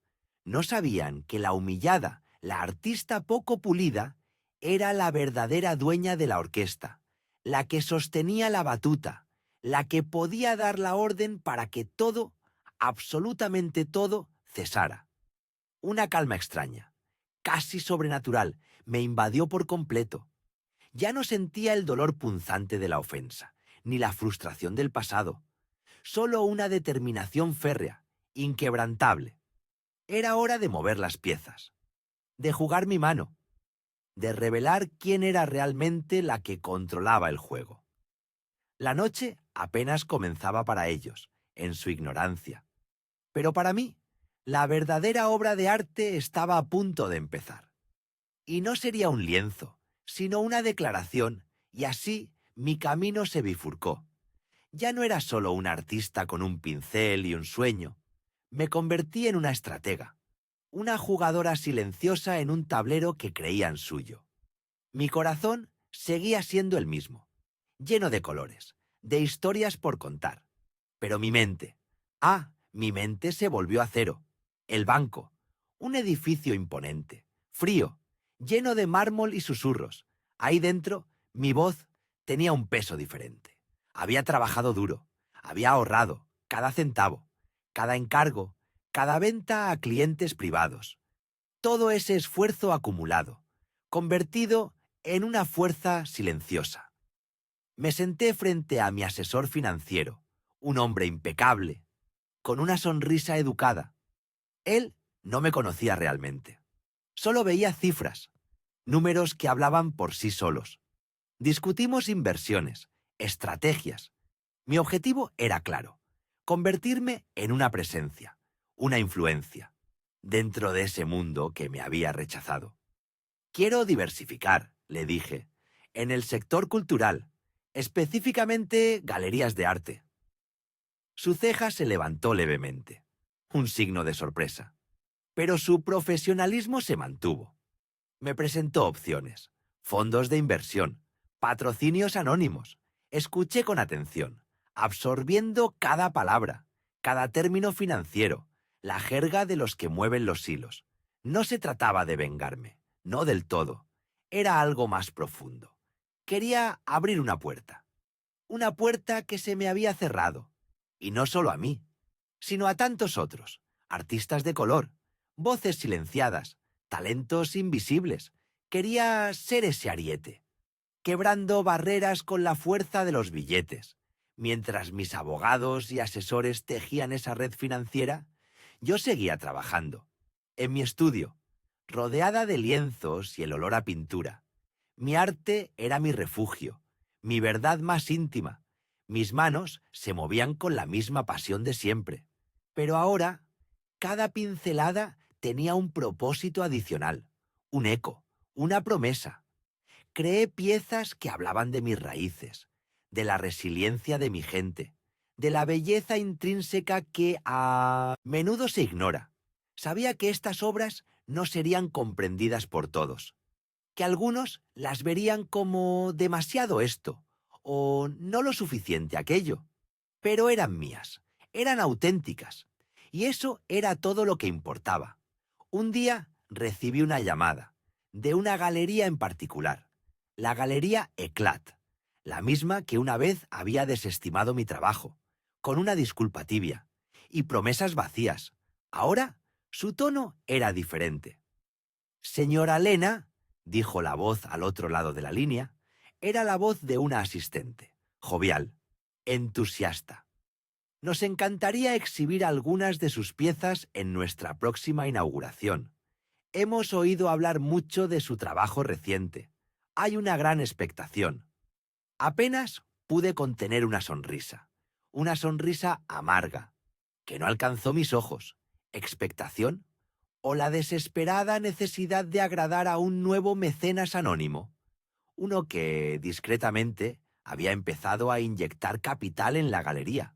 No sabían que la humillada, la artista poco pulida, era la verdadera dueña de la orquesta, la que sostenía la batuta, la que podía dar la orden para que todo, absolutamente todo, cesara. Una calma extraña, casi sobrenatural, me invadió por completo. Ya no sentía el dolor punzante de la ofensa, ni la frustración del pasado. Solo una determinación férrea, inquebrantable. Era hora de mover las piezas, de jugar mi mano, de revelar quién era realmente la que controlaba el juego. La noche apenas comenzaba para ellos, en su ignorancia. Pero para mí, la verdadera obra de arte estaba a punto de empezar. Y no sería un lienzo, sino una declaración, y así mi camino se bifurcó. Ya no era solo un artista con un pincel y un sueño. Me convertí en una estratega, una jugadora silenciosa en un tablero que creían suyo. Mi corazón seguía siendo el mismo, lleno de colores, de historias por contar. Pero mi mente se volvió acero. El banco, un edificio imponente, frío, lleno de mármol y susurros. Ahí dentro, mi voz tenía un peso diferente. Había trabajado duro, había ahorrado cada centavo, cada encargo, cada venta a clientes privados. Todo ese esfuerzo acumulado, convertido en una fuerza silenciosa. Me senté frente a mi asesor financiero, un hombre impecable, con una sonrisa educada. Él no me conocía realmente. Solo veía cifras, números que hablaban por sí solos. Discutimos inversiones, estrategias. Mi objetivo era claro: convertirme en una presencia, una influencia, dentro de ese mundo que me había rechazado. Quiero diversificar, le dije, en el sector cultural, específicamente galerías de arte. Su ceja se levantó levemente, un signo de sorpresa, pero su profesionalismo se mantuvo. Me presentó opciones, fondos de inversión, patrocinios anónimos. Escuché con atención, absorbiendo cada palabra, cada término financiero, la jerga de los que mueven los hilos. No se trataba de vengarme, no del todo. Era algo más profundo. Quería abrir una puerta que se me había cerrado, y no solo a mí, sino a tantos otros, artistas de color, voces silenciadas, talentos invisibles. Quería ser ese ariete, quebrando barreras con la fuerza de los billetes. Mientras mis abogados y asesores tejían esa red financiera, yo seguía trabajando, en mi estudio, rodeada de lienzos y el olor a pintura. Mi arte era mi refugio, mi verdad más íntima. Mis manos se movían con la misma pasión de siempre. Pero ahora, cada pincelada tenía un propósito adicional, un eco, una promesa. Creé piezas que hablaban de mis raíces, de la resiliencia de mi gente, de la belleza intrínseca que a menudo se ignora. Sabía que estas obras no serían comprendidas por todos, que algunos las verían como demasiado esto, o no lo suficiente aquello. Pero eran mías, eran auténticas, y eso era todo lo que importaba. Un día recibí una llamada, de una galería en particular, la Galería Eclat, la misma que una vez había desestimado mi trabajo, con una disculpa tibia, y promesas vacías. Ahora, su tono era diferente. Señora Lena, dijo la voz al otro lado de la línea, era la voz de una asistente, jovial, entusiasta. Nos encantaría exhibir algunas de sus piezas en nuestra próxima inauguración. Hemos oído hablar mucho de su trabajo reciente. Hay una gran expectación. Apenas pude contener una sonrisa amarga, que no alcanzó mis ojos. ¿Expectación? ¿O la desesperada necesidad de agradar a un nuevo mecenas anónimo? Uno que, discretamente, había empezado a inyectar capital en la galería,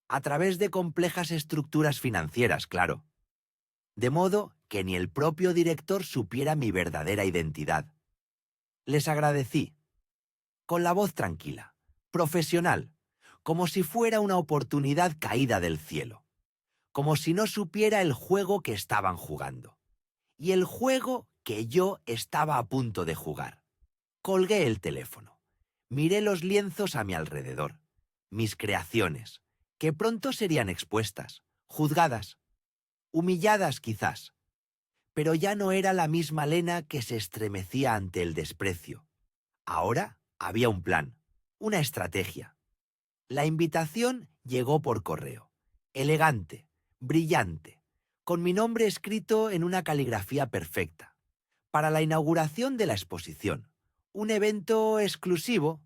a través de complejas estructuras financieras, claro. De modo que ni el propio director supiera mi verdadera identidad. Les agradecí, con la voz tranquila, profesional, como si fuera una oportunidad caída del cielo, como si no supiera el juego que estaban jugando, y el juego que yo estaba a punto de jugar. Colgué el teléfono, miré los lienzos a mi alrededor, mis creaciones, que pronto serían expuestas, juzgadas, humilladas quizás. Pero ya no era la misma Lena que se estremecía ante el desprecio. Ahora había un plan, una estrategia. La invitación llegó por correo, elegante, brillante, con mi nombre escrito en una caligrafía perfecta, para la inauguración de la exposición, un evento exclusivo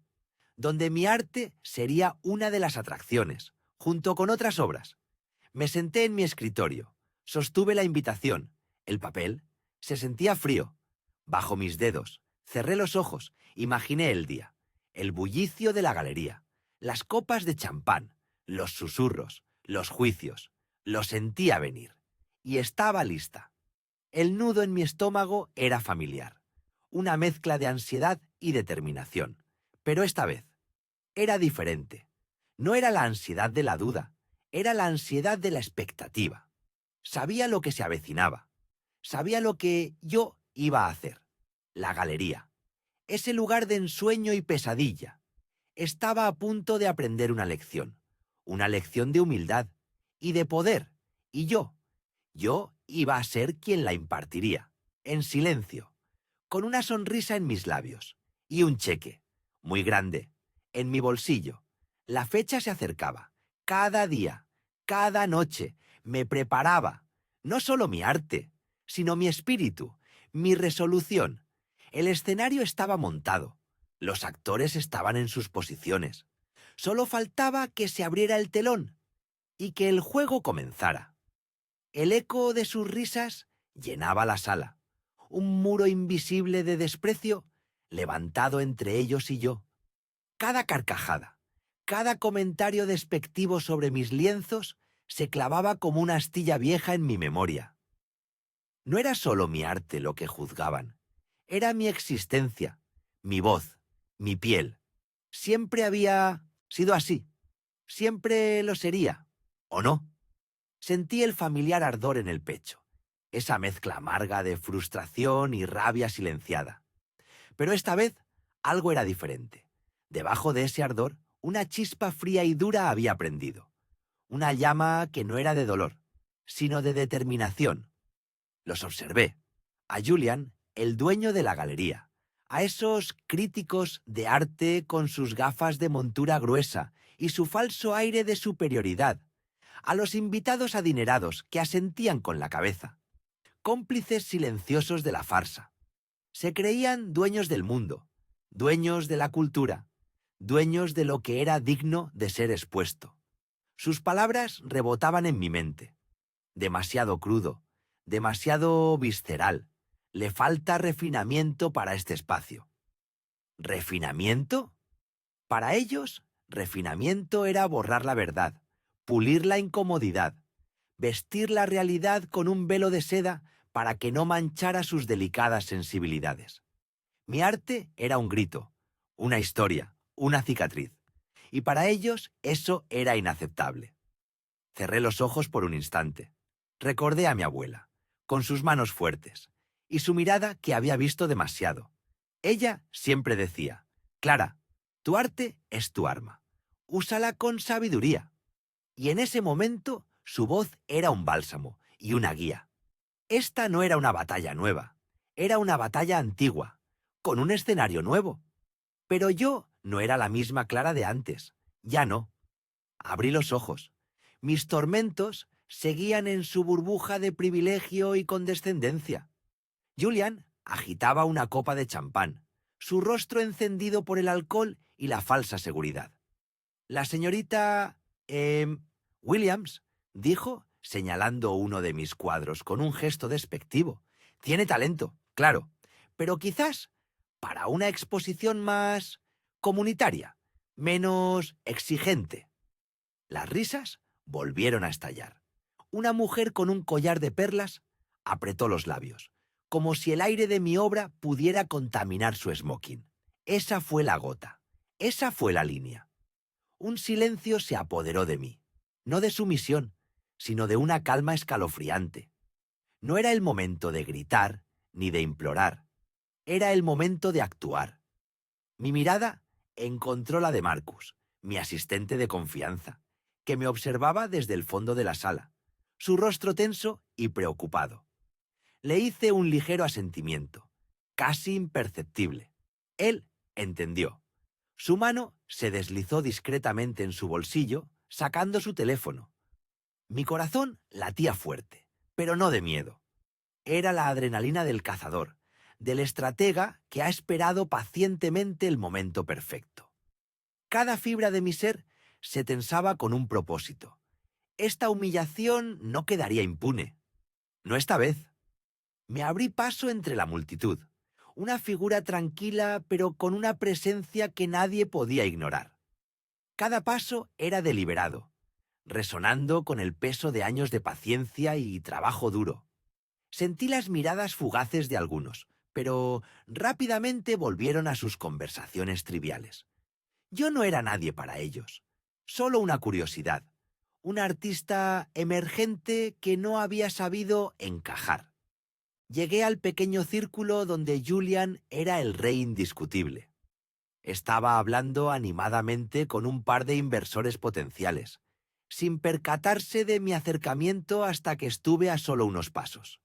donde mi arte sería una de las atracciones, junto con otras obras. Me senté en mi escritorio, sostuve la invitación. El papel se sentía frío. Bajo mis dedos, cerré los ojos, imaginé el día, el bullicio de la galería, las copas de champán, los susurros, los juicios. Lo sentía venir. Y estaba lista. El nudo en mi estómago era familiar, una mezcla de ansiedad y determinación. Pero esta vez era diferente. No era la ansiedad de la duda, era la ansiedad de la expectativa. Sabía lo que se avecinaba, sabía lo que yo iba a hacer. La galería, ese lugar de ensueño y pesadilla. Estaba a punto de aprender una lección de humildad y de poder, y yo iba a ser quien la impartiría, en silencio, con una sonrisa en mis labios y un cheque, muy grande, en mi bolsillo. La fecha se acercaba. Cada día, cada noche, me preparaba, no solo mi arte, sino mi espíritu, mi resolución. El escenario estaba montado, los actores estaban en sus posiciones. Solo faltaba que se abriera el telón y que el juego comenzara. El eco de sus risas llenaba la sala, un muro invisible de desprecio levantado entre ellos y yo. Cada carcajada, cada comentario despectivo sobre mis lienzos se clavaba como una astilla vieja en mi memoria. No era solo mi arte lo que juzgaban, era mi existencia, mi voz, mi piel. Siempre había sido así, siempre lo sería, ¿o no? Sentí el familiar ardor en el pecho, esa mezcla amarga de frustración y rabia silenciada. Pero esta vez algo era diferente. Debajo de ese ardor, una chispa fría y dura había prendido. Una llama que no era de dolor, sino de determinación. Los observé. A Julian, el dueño de la galería. A esos críticos de arte con sus gafas de montura gruesa y su falso aire de superioridad. A los invitados adinerados que asentían con la cabeza. Cómplices silenciosos de la farsa. Se creían dueños del mundo, dueños de la cultura, dueños de lo que era digno de ser expuesto. Sus palabras rebotaban en mi mente. Demasiado crudo, demasiado visceral. Le falta refinamiento para este espacio. ¿Refinamiento? Para ellos, refinamiento era borrar la verdad, pulir la incomodidad, vestir la realidad con un velo de seda para que no manchara sus delicadas sensibilidades. Mi arte era un grito, una historia, una cicatriz, y para ellos eso era inaceptable. Cerré los ojos por un instante. Recordé a mi abuela, con sus manos fuertes, y su mirada que había visto demasiado. Ella siempre decía, Clara, tu arte es tu arma. Úsala con sabiduría. Y en ese momento su voz era un bálsamo y una guía. Esta no era una batalla nueva, era una batalla antigua, con un escenario nuevo. Pero yo no era la misma Clara de antes, ya no. Abrí los ojos. Mis tormentos seguían en su burbuja de privilegio y condescendencia. Julian agitaba una copa de champán, su rostro encendido por el alcohol y la falsa seguridad. La señorita... Williams, dijo, señalando uno de mis cuadros con un gesto despectivo. Tiene talento, claro, pero quizás para una exposición más comunitaria, menos exigente. Las risas volvieron a estallar. Una mujer con un collar de perlas apretó los labios, como si el aire de mi obra pudiera contaminar su smoking. Esa fue la gota, esa fue la línea. Un silencio se apoderó de mí, no de sumisión, sino de una calma escalofriante. No era el momento de gritar ni de implorar, era el momento de actuar. Mi mirada encontró la de Marcus, mi asistente de confianza, que me observaba desde el fondo de la sala, su rostro tenso y preocupado. Le hice un ligero asentimiento, casi imperceptible. Él entendió. Su mano se deslizó discretamente en su bolsillo, sacando su teléfono. Mi corazón latía fuerte, pero no de miedo. Era la adrenalina del cazador, del estratega que ha esperado pacientemente el momento perfecto. Cada fibra de mi ser se tensaba con un propósito. Esta humillación no quedaría impune. No esta vez. Me abrí paso entre la multitud, una figura tranquila pero con una presencia que nadie podía ignorar. Cada paso era deliberado, resonando con el peso de años de paciencia y trabajo duro. Sentí las miradas fugaces de algunos, pero rápidamente volvieron a sus conversaciones triviales. Yo no era nadie para ellos, solo una curiosidad, un artista emergente que no había sabido encajar. Llegué al pequeño círculo donde Julian era el rey indiscutible. Estaba hablando animadamente con un par de inversores potenciales, sin percatarse de mi acercamiento hasta que estuve a solo unos pasos.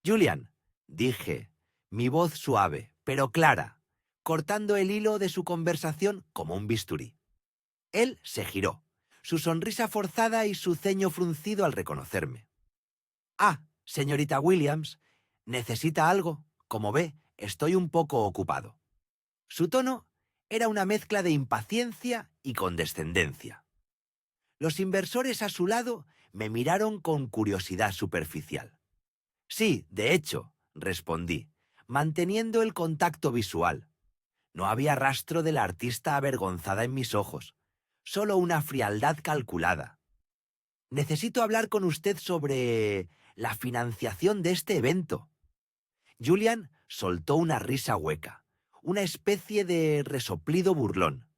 «Julian», dije, mi voz suave, pero clara, cortando el hilo de su conversación como un bisturí. Él se giró, su sonrisa forzada y su ceño fruncido al reconocerme. «Ah, señorita Williams, ¿necesita algo? Como ve, estoy un poco ocupado». Su tono era una mezcla de impaciencia y condescendencia. Los inversores a su lado me miraron con curiosidad superficial. «Sí, de hecho», respondí, manteniendo el contacto visual. No había rastro de la artista avergonzada en mis ojos, solo una frialdad calculada. «Necesito hablar con usted sobre la financiación de este evento». Julian soltó una risa hueca, una especie de resoplido burlón.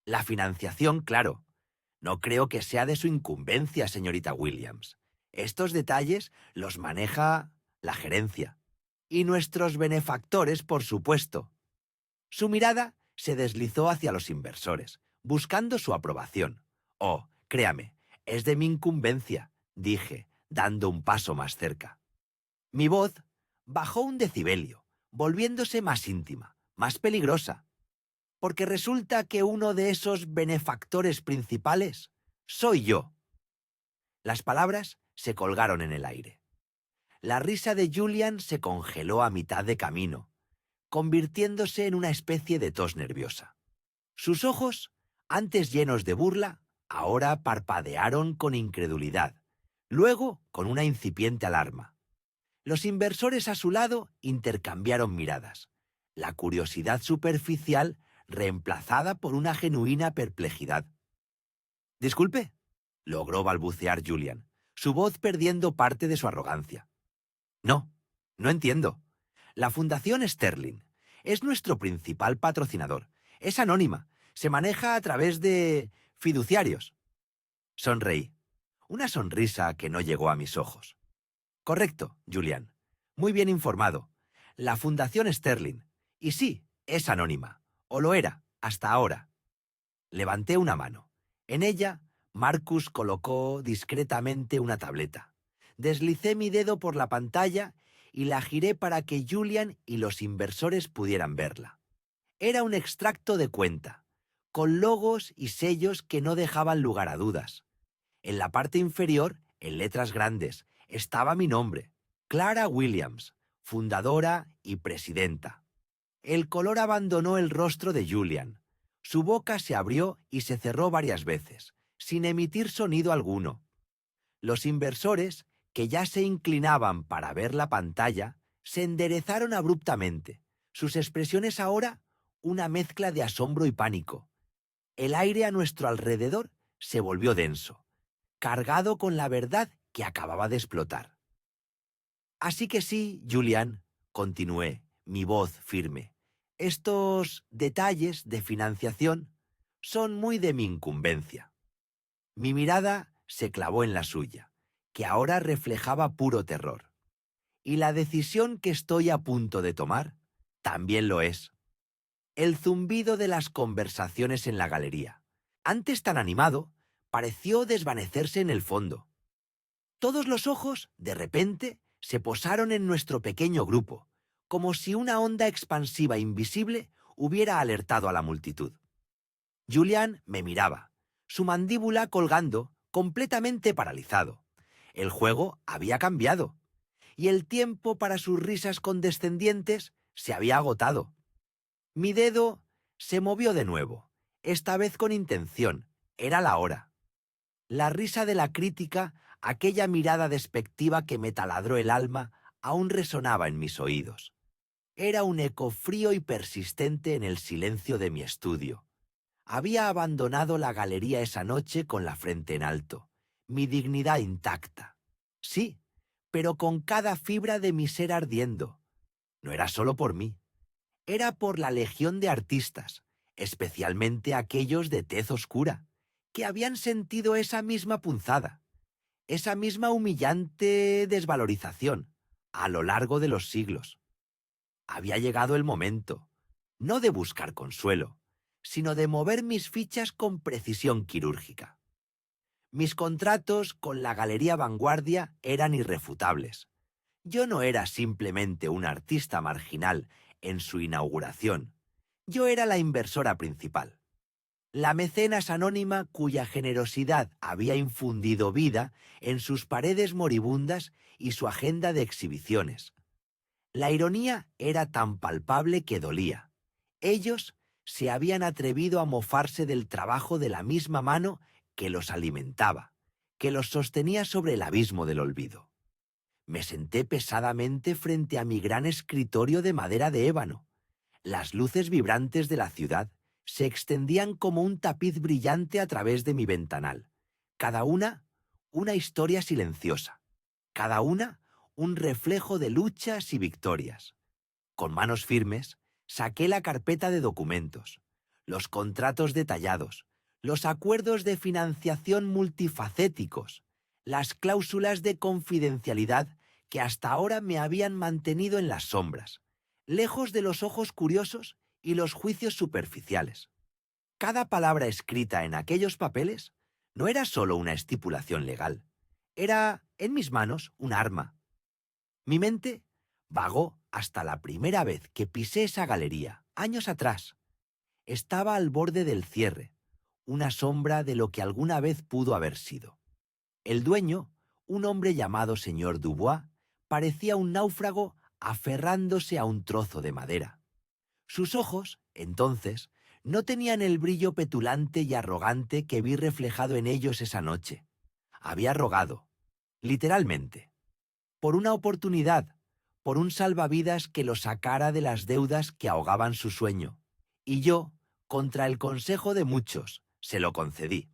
«La financiación, claro. No creo que sea de su incumbencia, señorita Williams. Estos detalles los maneja la gerencia. Y nuestros benefactores, por supuesto». Su mirada se deslizó hacia los inversores, buscando su aprobación. «Oh, créame, es de mi incumbencia», dije, dando un paso más cerca. Mi voz bajó un decibelio, volviéndose más íntima, más peligrosa. Porque resulta que uno de esos benefactores principales soy yo. Las palabras se colgaron en el aire. La risa de Julian se congeló a mitad de camino, convirtiéndose en una especie de tos nerviosa. Sus ojos, antes llenos de burla, ahora parpadearon con incredulidad, luego con una incipiente alarma. Los inversores a su lado intercambiaron miradas, la curiosidad superficial reemplazada por una genuina perplejidad. «Disculpe», logró balbucear Julian, su voz perdiendo parte de su arrogancia. «No, no entiendo. La Fundación Sterling es nuestro principal patrocinador. Es anónima. Se maneja a través de fiduciarios». Sonreí. Una sonrisa que no llegó a mis ojos. «Correcto, Julian. Muy bien informado. La Fundación Sterling. Y sí, es anónima. O lo era, hasta ahora». Levanté una mano. En ella, Marcus colocó discretamente una tableta. Deslicé mi dedo por la pantalla y la giré para que Julian y los inversores pudieran verla. Era un extracto de cuenta, con logos y sellos que no dejaban lugar a dudas. En la parte inferior, en letras grandes, estaba mi nombre, Clara Williams, fundadora y presidenta. El color abandonó el rostro de Julian. Su boca se abrió y se cerró varias veces, sin emitir sonido alguno. Los inversores, que ya se inclinaban para ver la pantalla, se enderezaron abruptamente, sus expresiones ahora una mezcla de asombro y pánico. El aire a nuestro alrededor se volvió denso, cargado con la verdad que acababa de explotar. «Así que sí, Julian», continué, mi voz firme, «estos detalles de financiación son muy de mi incumbencia». Mi mirada se clavó en la suya, que ahora reflejaba puro terror. Y la decisión que estoy a punto de tomar también lo es. El zumbido de las conversaciones en la galería, antes tan animado, pareció desvanecerse en el fondo. Todos los ojos, de repente, se posaron en nuestro pequeño grupo, como si una onda expansiva invisible hubiera alertado a la multitud. Julian me miraba, su mandíbula colgando, completamente paralizado. El juego había cambiado, y el tiempo para sus risas condescendientes se había agotado. Mi dedo se movió de nuevo, esta vez con intención. Era la hora. La risa de la crítica, aquella mirada despectiva que me taladró el alma, aún resonaba en mis oídos. Era un eco frío y persistente en el silencio de mi estudio. Había abandonado la galería esa noche con la frente en alto, mi dignidad intacta. Sí, pero con cada fibra de mi ser ardiendo. No era solo por mí, era por la legión de artistas, especialmente aquellos de tez oscura, que habían sentido esa misma punzada, esa misma humillante desvalorización a lo largo de los siglos. Había llegado el momento, no de buscar consuelo, sino de mover mis fichas con precisión quirúrgica. Mis contratos con la Galería Vanguardia eran irrefutables. Yo no era simplemente un artista marginal en su inauguración. Yo era la inversora principal. La mecenas anónima cuya generosidad había infundido vida en sus paredes moribundas y su agenda de exhibiciones. La ironía era tan palpable que dolía. Ellos se habían atrevido a mofarse del trabajo de la misma mano que los alimentaba, que los sostenía sobre el abismo del olvido. Me senté pesadamente frente a mi gran escritorio de madera de ébano. Las luces vibrantes de la ciudad se extendían como un tapiz brillante a través de mi ventanal, cada una historia silenciosa, cada una un reflejo de luchas y victorias. Con manos firmes, saqué la carpeta de documentos, los contratos detallados, los acuerdos de financiación multifacéticos, las cláusulas de confidencialidad que hasta ahora me habían mantenido en las sombras, lejos de los ojos curiosos y los juicios superficiales. Cada palabra escrita en aquellos papeles no era solo una estipulación legal, era, en mis manos, un arma. Mi mente vagó hasta la primera vez que pisé esa galería, años atrás. Estaba al borde del cierre, una sombra de lo que alguna vez pudo haber sido. El dueño, un hombre llamado señor Dubois, parecía un náufrago aferrándose a un trozo de madera. Sus ojos, entonces, no tenían el brillo petulante y arrogante que vi reflejado en ellos esa noche. Había rogado, literalmente, por una oportunidad, por un salvavidas que lo sacara de las deudas que ahogaban su sueño. Y yo, contra el consejo de muchos, se lo concedí.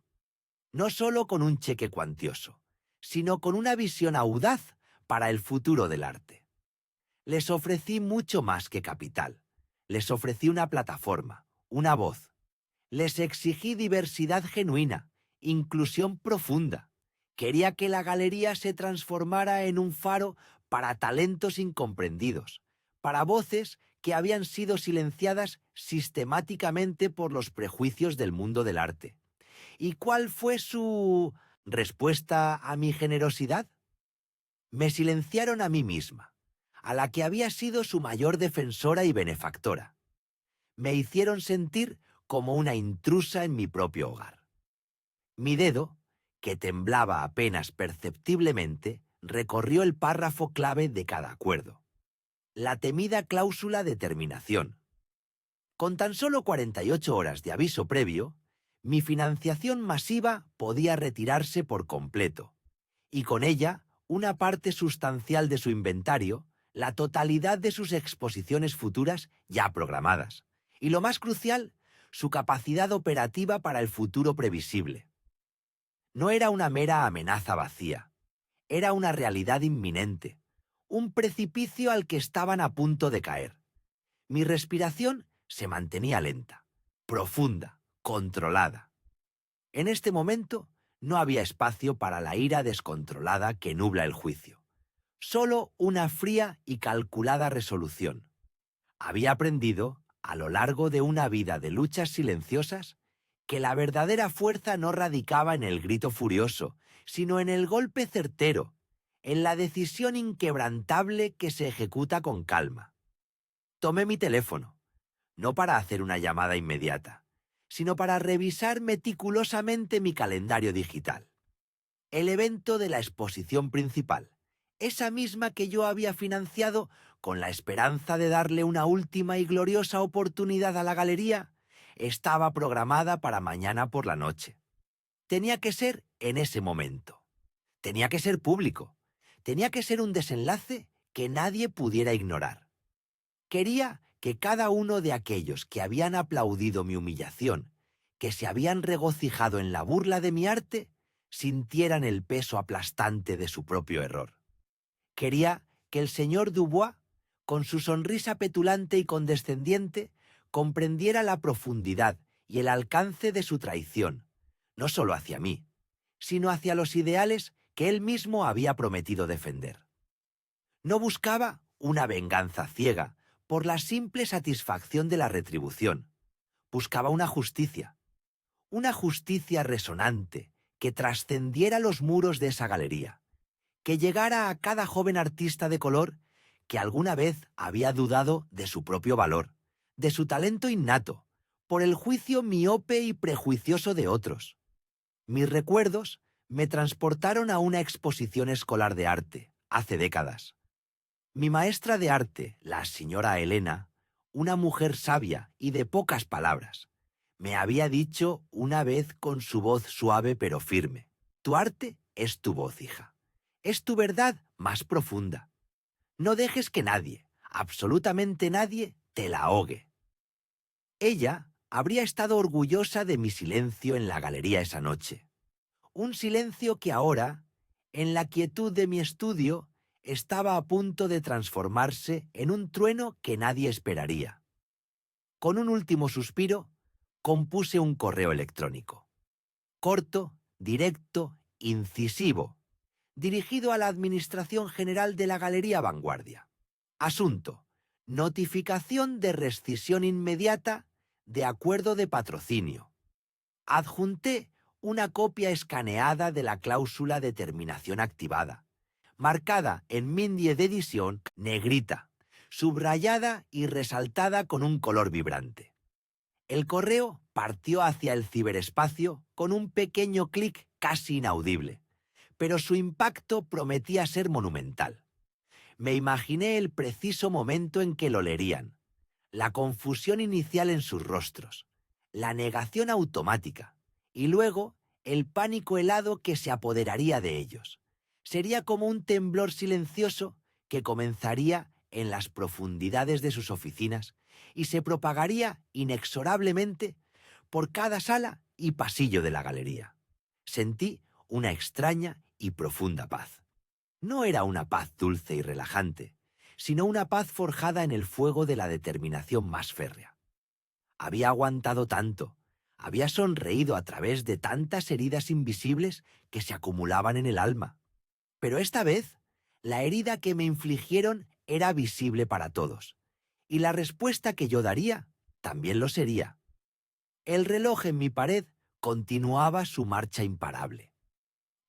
No solo con un cheque cuantioso, sino con una visión audaz para el futuro del arte. Les ofrecí mucho más que capital. Les ofrecí una plataforma, una voz. Les exigí diversidad genuina, inclusión profunda. Quería que la galería se transformara en un faro para talentos incomprendidos, para voces que habían sido silenciadas sistemáticamente por los prejuicios del mundo del arte. ¿Y cuál fue su respuesta a mi generosidad? Me silenciaron a mí misma, a la que había sido su mayor defensora y benefactora. Me hicieron sentir como una intrusa en mi propio hogar. Mi dedo, que temblaba apenas perceptiblemente, recorrió el párrafo clave de cada acuerdo. La temida cláusula de terminación. Con tan solo 48 horas de aviso previo, mi financiación masiva podía retirarse por completo, y con ella una parte sustancial de su inventario, la totalidad de sus exposiciones futuras ya programadas, y lo más crucial, su capacidad operativa para el futuro previsible. No era una mera amenaza vacía, era una realidad inminente, un precipicio al que estaban a punto de caer. Mi respiración se mantenía lenta, profunda, controlada. En este momento no había espacio para la ira descontrolada que nubla el juicio, solo una fría y calculada resolución. Había aprendido, a lo largo de una vida de luchas silenciosas, que la verdadera fuerza no radicaba en el grito furioso, sino en el golpe certero, en la decisión inquebrantable que se ejecuta con calma. Tomé mi teléfono, no para hacer una llamada inmediata, sino para revisar meticulosamente mi calendario digital. El evento de la exposición principal, esa misma que yo había financiado con la esperanza de darle una última y gloriosa oportunidad a la galería, estaba programada para mañana por la noche. Tenía que ser en ese momento. Tenía que ser público. Tenía que ser un desenlace que nadie pudiera ignorar. Quería que cada uno de aquellos que habían aplaudido mi humillación, que se habían regocijado en la burla de mi arte, sintieran el peso aplastante de su propio error. Quería que el señor Dubois, con su sonrisa petulante y condescendiente, comprendiera la profundidad y el alcance de su traición, no solo hacia mí, sino hacia los ideales que él mismo había prometido defender. No buscaba una venganza ciega por la simple satisfacción de la retribución. Buscaba una justicia resonante que trascendiera los muros de esa galería, que llegara a cada joven artista de color que alguna vez había dudado de su propio valor, de su talento innato, por el juicio miope y prejuicioso de otros. Mis recuerdos me transportaron a una exposición escolar de arte, hace décadas. Mi maestra de arte, la señora Elena, una mujer sabia y de pocas palabras, me había dicho una vez con su voz suave pero firme: tu arte es tu voz, hija. Es tu verdad más profunda. No dejes que nadie, absolutamente nadie, te la ahogue. Ella habría estado orgullosa de mi silencio en la galería esa noche. Un silencio que ahora, en la quietud de mi estudio, estaba a punto de transformarse en un trueno que nadie esperaría. Con un último suspiro, compuse un correo electrónico. Corto, directo, incisivo, dirigido a la Administración General de la Galería Vanguardia. Asunto: notificación de rescisión inmediata de acuerdo de patrocinio. Adjunté una copia escaneada de la cláusula de terminación activada, marcada en Mindier de edición negrita, subrayada y resaltada con un color vibrante. El correo partió hacia el ciberespacio con un pequeño clic casi inaudible, pero su impacto prometía ser monumental. Me imaginé el preciso momento en que lo leerían, la confusión inicial en sus rostros, la negación automática, y luego el pánico helado que se apoderaría de ellos. Sería como un temblor silencioso que comenzaría en las profundidades de sus oficinas y se propagaría inexorablemente por cada sala y pasillo de la galería. Sentí una extraña y profunda paz. No era una paz dulce y relajante, sino una paz forjada en el fuego de la determinación más férrea. Había aguantado tanto, había sonreído a través de tantas heridas invisibles que se acumulaban en el alma. Pero esta vez, la herida que me infligieron era visible para todos, y la respuesta que yo daría también lo sería. El reloj en mi pared continuaba su marcha imparable.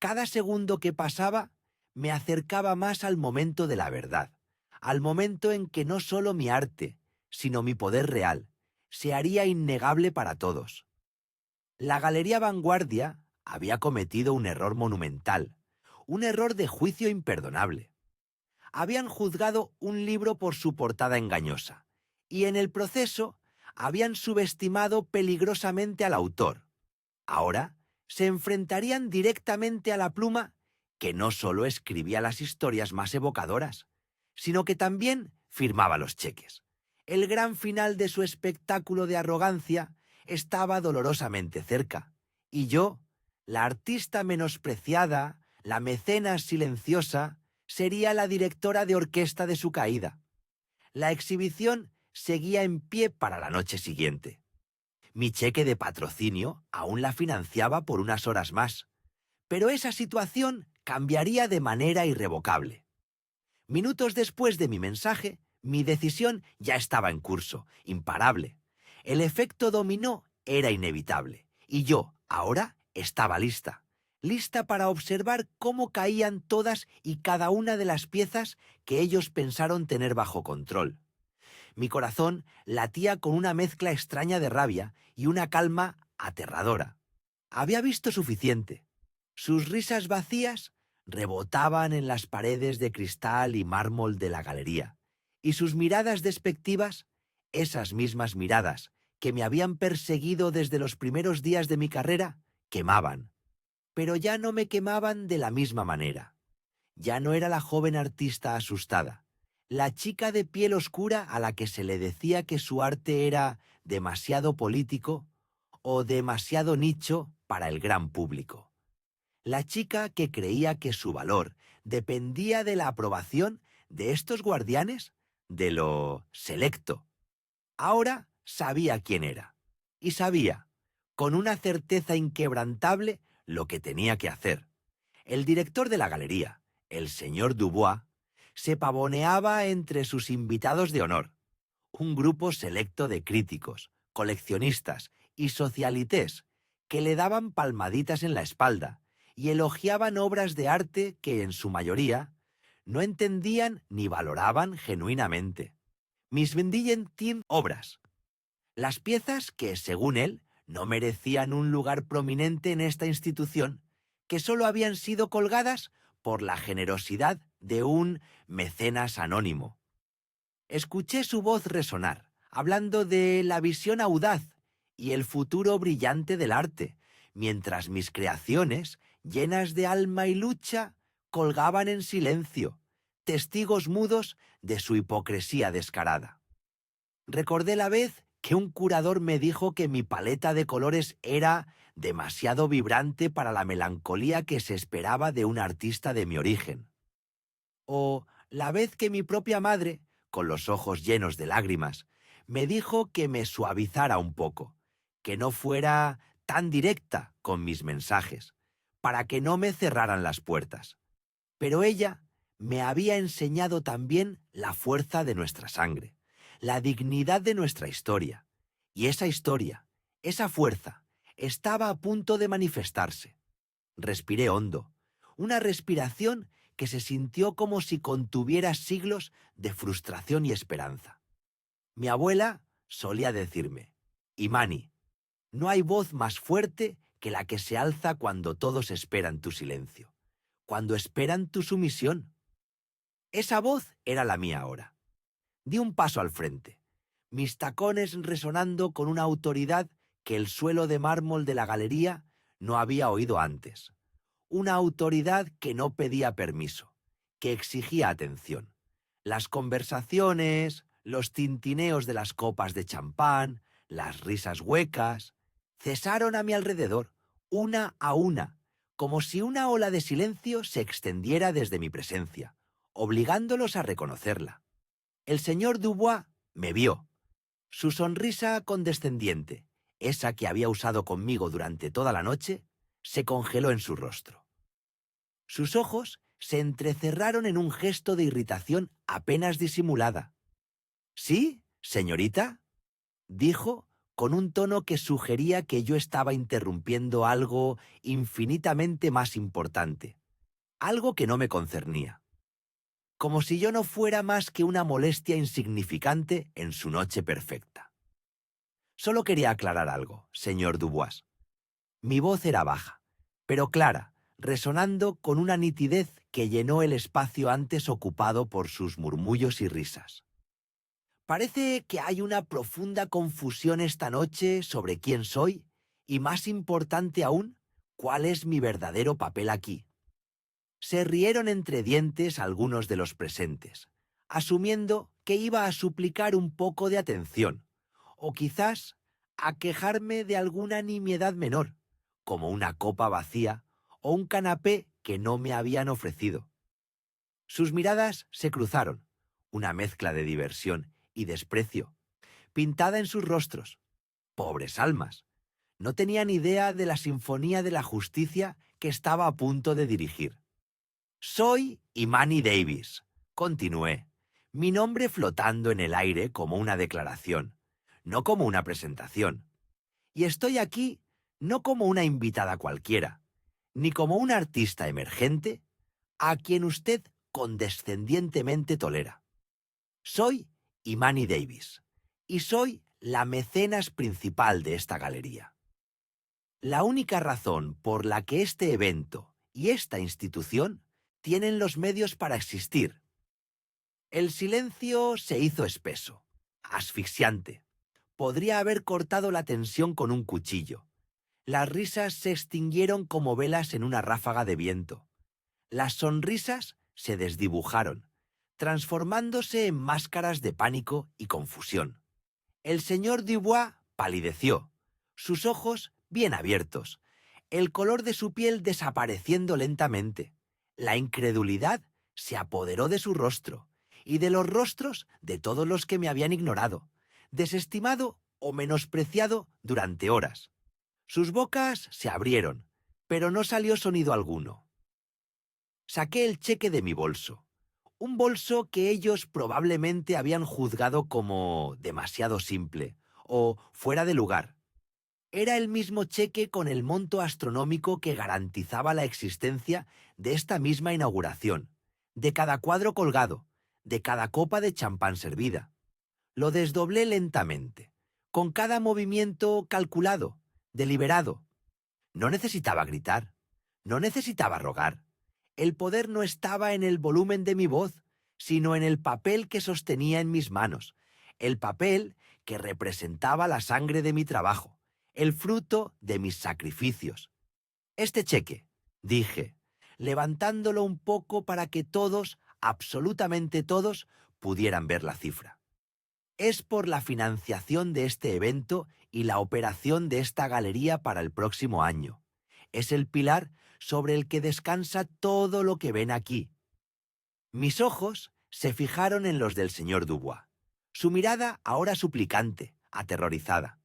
Cada segundo que pasaba me acercaba más al momento de la verdad, al momento en que no solo mi arte, sino mi poder real, se haría innegable para todos. La Galería Vanguardia había cometido un error monumental, un error de juicio imperdonable. Habían juzgado un libro por su portada engañosa, y en el proceso habían subestimado peligrosamente al autor. Ahora se enfrentarían directamente a la pluma que no solo escribía las historias más evocadoras, sino que también firmaba los cheques. El gran final de su espectáculo de arrogancia estaba dolorosamente cerca, y yo, la artista menospreciada, la mecenas silenciosa, sería la directora de orquesta de su caída. La exhibición seguía en pie para la noche siguiente. Mi cheque de patrocinio aún la financiaba por unas horas más, pero esa situación cambiaría de manera irrevocable. Minutos después de mi mensaje, mi decisión ya estaba en curso, imparable. El efecto dominó era inevitable, y yo, ahora, estaba lista para observar cómo caían todas y cada una de las piezas que ellos pensaron tener bajo control. Mi corazón latía con una mezcla extraña de rabia y una calma aterradora. Había visto suficiente. Sus risas vacías rebotaban en las paredes de cristal y mármol de la galería, y sus miradas despectivas, esas mismas miradas que me habían perseguido desde los primeros días de mi carrera, quemaban. Pero ya no me quemaban de la misma manera. Ya no era la joven artista asustada, la chica de piel oscura a la que se le decía que su arte era demasiado político o demasiado nicho para el gran público. La chica que creía que su valor dependía de la aprobación de estos guardianes, de lo selecto. Ahora sabía quién era, y sabía, con una certeza inquebrantable, lo que tenía que hacer. El director de la galería, el señor Dubois, se pavoneaba entre sus invitados de honor, un grupo selecto de críticos, coleccionistas y socialités que le daban palmaditas en la espalda y elogiaban obras de arte que, en su mayoría, no entendían ni valoraban genuinamente. Mis vendían obras. Las piezas que, según él, no merecían un lugar prominente en esta institución, que solo habían sido colgadas por la generosidad de un mecenas anónimo. Escuché su voz resonar, hablando de la visión audaz y el futuro brillante del arte, mientras mis creaciones, llenas de alma y lucha, colgaban en silencio, testigos mudos de su hipocresía descarada. Recordé la vez que un curador me dijo que mi paleta de colores era demasiado vibrante para la melancolía que se esperaba de un artista de mi origen. O la vez que mi propia madre, con los ojos llenos de lágrimas, me dijo que me suavizara un poco, que no fuera tan directa con mis mensajes, para que no me cerraran las puertas. Pero ella me había enseñado también la fuerza de nuestra sangre, la dignidad de nuestra historia. Y esa historia, esa fuerza, estaba a punto de manifestarse. Respiré hondo, una respiración que se sintió como si contuviera siglos de frustración y esperanza. Mi abuela solía decirme: Imani, no hay voz más fuerte que la que se alza cuando todos esperan tu silencio, cuando esperan tu sumisión. Esa voz era la mía ahora. Di un paso al frente, mis tacones resonando con una autoridad que el suelo de mármol de la galería no había oído antes. Una autoridad que no pedía permiso, que exigía atención. Las conversaciones, los tintineos de las copas de champán, las risas huecas, cesaron a mi alrededor, una a una, como si una ola de silencio se extendiera desde mi presencia, obligándolos a reconocerla. El señor Dubois me vio. Su sonrisa condescendiente, esa que había usado conmigo durante toda la noche, se congeló en su rostro. Sus ojos se entrecerraron en un gesto de irritación apenas disimulada. «¿Sí, señorita?», dijo con un tono que sugería que yo estaba interrumpiendo algo infinitamente más importante, algo que no me concernía. Como si yo no fuera más que una molestia insignificante en su noche perfecta. Solo quería aclarar algo, señor Dubois. Mi voz era baja, pero clara, resonando con una nitidez que llenó el espacio antes ocupado por sus murmullos y risas. Parece que hay una profunda confusión esta noche sobre quién soy y, más importante aún, cuál es mi verdadero papel aquí. Se rieron entre dientes algunos de los presentes, asumiendo que iba a suplicar un poco de atención, o quizás a quejarme de alguna nimiedad menor, como una copa vacía o un canapé que no me habían ofrecido. Sus miradas se cruzaron, una mezcla de diversión y desprecio, pintada en sus rostros. Pobres almas, no tenían idea de la sinfonía de la justicia que estaba a punto de dirigir. Soy Imani Davis, continué, mi nombre flotando en el aire como una declaración, no como una presentación. Y estoy aquí no como una invitada cualquiera, ni como un artista emergente a quien usted condescendientemente tolera. Soy Imani Davis, y soy la mecenas principal de esta galería. La única razón por la que este evento y esta institución tienen los medios para existir. El silencio se hizo espeso, asfixiante. Podría haber cortado la tensión con un cuchillo. Las risas se extinguieron como velas en una ráfaga de viento. Las sonrisas se desdibujaron, transformándose en máscaras de pánico y confusión. El señor Dubois palideció, sus ojos bien abiertos, el color de su piel desapareciendo lentamente. La incredulidad se apoderó de su rostro y de los rostros de todos los que me habían ignorado, desestimado o menospreciado durante horas. Sus bocas se abrieron, pero no salió sonido alguno. Saqué el cheque de mi bolso, un bolso que ellos probablemente habían juzgado como demasiado simple o fuera de lugar. Era el mismo cheque con el monto astronómico que garantizaba la existencia de esta misma inauguración, de cada cuadro colgado, de cada copa de champán servida. Lo desdoblé lentamente, con cada movimiento calculado, deliberado. No necesitaba gritar, no necesitaba rogar. El poder no estaba en el volumen de mi voz, sino en el papel que sostenía en mis manos, el papel que representaba la sangre de mi trabajo, el fruto de mis sacrificios. Este cheque, dije, levantándolo un poco para que todos, absolutamente todos, pudieran ver la cifra. Es por la financiación de este evento y la operación de esta galería para el próximo año. Es el pilar sobre el que descansa todo lo que ven aquí. Mis ojos se fijaron en los del señor Dubois, su mirada ahora suplicante, aterrorizada.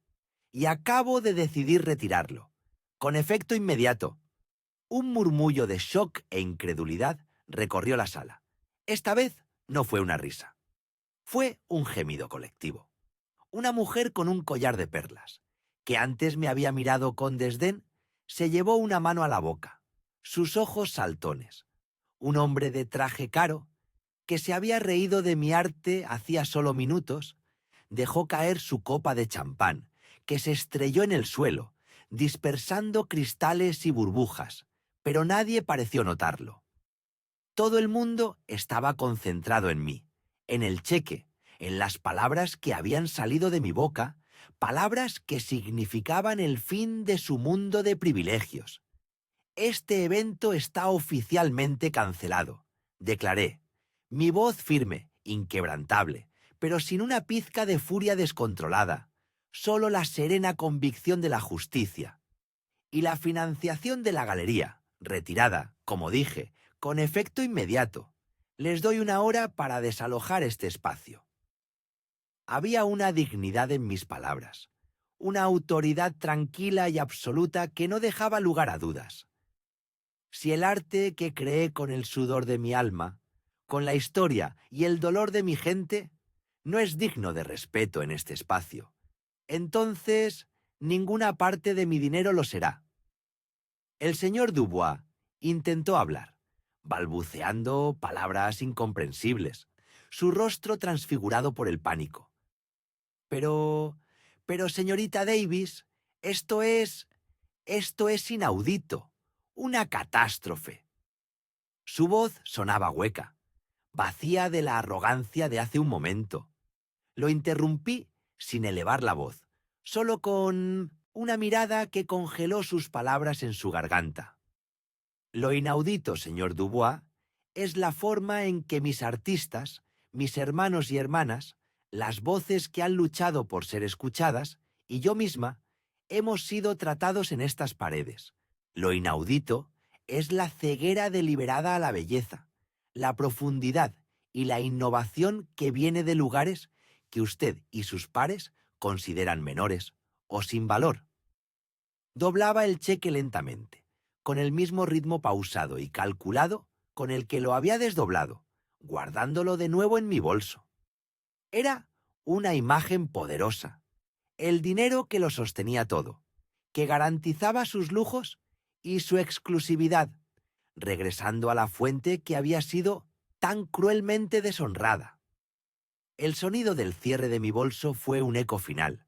Y acabo de decidir retirarlo, con efecto inmediato. Un murmullo de shock e incredulidad recorrió la sala. Esta vez no fue una risa. Fue un gemido colectivo. Una mujer con un collar de perlas, que antes me había mirado con desdén, se llevó una mano a la boca, sus ojos saltones. Un hombre de traje caro, que se había reído de mi arte hacía solo minutos, dejó caer su copa de champán, que se estrelló en el suelo, dispersando cristales y burbujas, pero nadie pareció notarlo. Todo el mundo estaba concentrado en mí, en el cheque, en las palabras que habían salido de mi boca, palabras que significaban el fin de su mundo de privilegios. Este evento está oficialmente cancelado, declaré, mi voz firme, inquebrantable, pero sin una pizca de furia descontrolada, solo la serena convicción de la justicia. Y la financiación de la galería, retirada, como dije, con efecto inmediato. Les doy una hora para desalojar este espacio. Había una dignidad en mis palabras, una autoridad tranquila y absoluta que no dejaba lugar a dudas. Si el arte que creé con el sudor de mi alma, con la historia y el dolor de mi gente, no es digno de respeto en este espacio, entonces ninguna parte de mi dinero lo será. El señor Dubois intentó hablar, balbuceando palabras incomprensibles, su rostro transfigurado por el pánico. Pero, señorita Davis, esto es inaudito, una catástrofe. Su voz sonaba hueca, vacía de la arrogancia de hace un momento. Lo interrumpí sin elevar la voz, solo con una mirada que congeló sus palabras en su garganta. Lo inaudito, señor Dubois, es la forma en que mis artistas, mis hermanos y hermanas, las voces que han luchado por ser escuchadas, y yo misma, hemos sido tratados en estas paredes. Lo inaudito es la ceguera deliberada a la belleza, la profundidad y la innovación que viene de lugares que usted y sus pares consideran menores o sin valor. Doblaba el cheque lentamente, con el mismo ritmo pausado y calculado con el que lo había desdoblado, guardándolo de nuevo en mi bolso. Era una imagen poderosa, el dinero que lo sostenía todo, que garantizaba sus lujos y su exclusividad, regresando a la fuente que había sido tan cruelmente deshonrada. El sonido del cierre de mi bolso fue un eco final,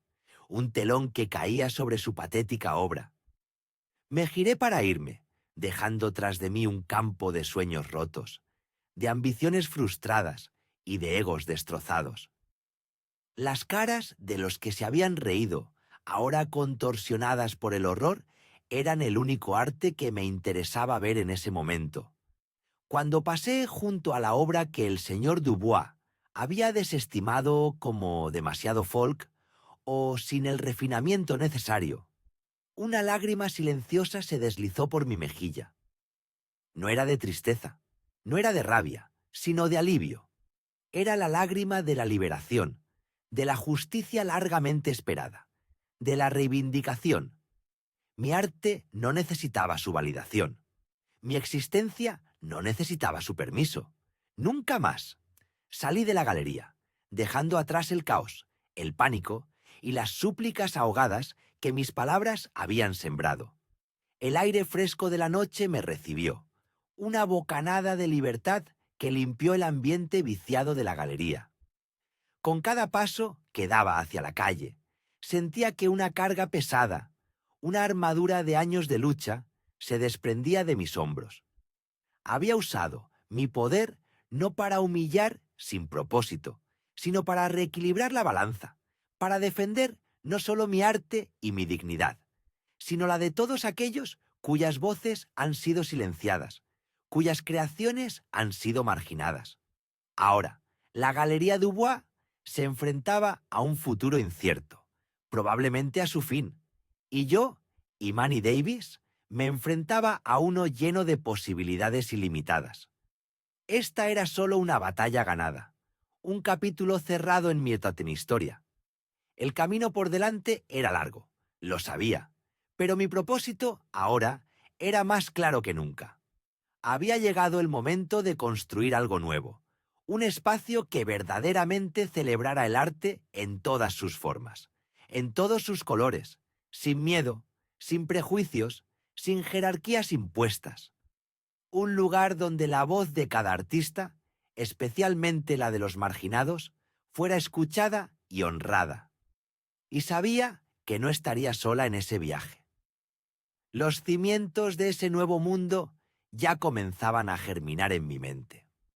un telón que caía sobre su patética obra. Me giré para irme, dejando tras de mí un campo de sueños rotos, de ambiciones frustradas y de egos destrozados. Las caras de los que se habían reído, ahora contorsionadas por el horror, eran el único arte que me interesaba ver en ese momento. Cuando pasé junto a la obra que el señor Dubois había desestimado como demasiado folk o sin el refinamiento necesario, Una lágrima silenciosa se deslizó por mi mejilla. No era de tristeza, no era de rabia, sino de alivio. Era la lágrima de la liberación, de la justicia largamente esperada, de la reivindicación. Mi arte no necesitaba su validación. Mi existencia no necesitaba su permiso. Nunca más. Salí de la galería, dejando atrás el caos, el pánico y las súplicas ahogadas que mis palabras habían sembrado. El aire fresco de la noche me recibió, una bocanada de libertad que limpió el ambiente viciado de la galería. Con cada paso que daba hacia la calle, sentía que una carga pesada, una armadura de años de lucha, se desprendía de mis hombros. Había usado mi poder no para humillar sin propósito, sino para reequilibrar la balanza, para defender no solo mi arte y mi dignidad, sino la de todos aquellos cuyas voces han sido silenciadas, cuyas creaciones han sido marginadas. Ahora, la Galería Dubois se enfrentaba a un futuro incierto, probablemente a su fin, y yo, Imani Davis, me enfrentaba a uno lleno de posibilidades ilimitadas. Esta era solo una batalla ganada, un capítulo cerrado en mi historia. El camino por delante era largo, lo sabía, pero mi propósito, ahora, era más claro que nunca. Había llegado el momento de construir algo nuevo, un espacio que verdaderamente celebrara el arte en todas sus formas, en todos sus colores, sin miedo, sin prejuicios, sin jerarquías impuestas. Un lugar donde la voz de cada artista, especialmente la de los marginados, fuera escuchada y honrada. Y sabía que no estaría sola en ese viaje. Los cimientos de ese nuevo mundo ya comenzaban a germinar en mi mente.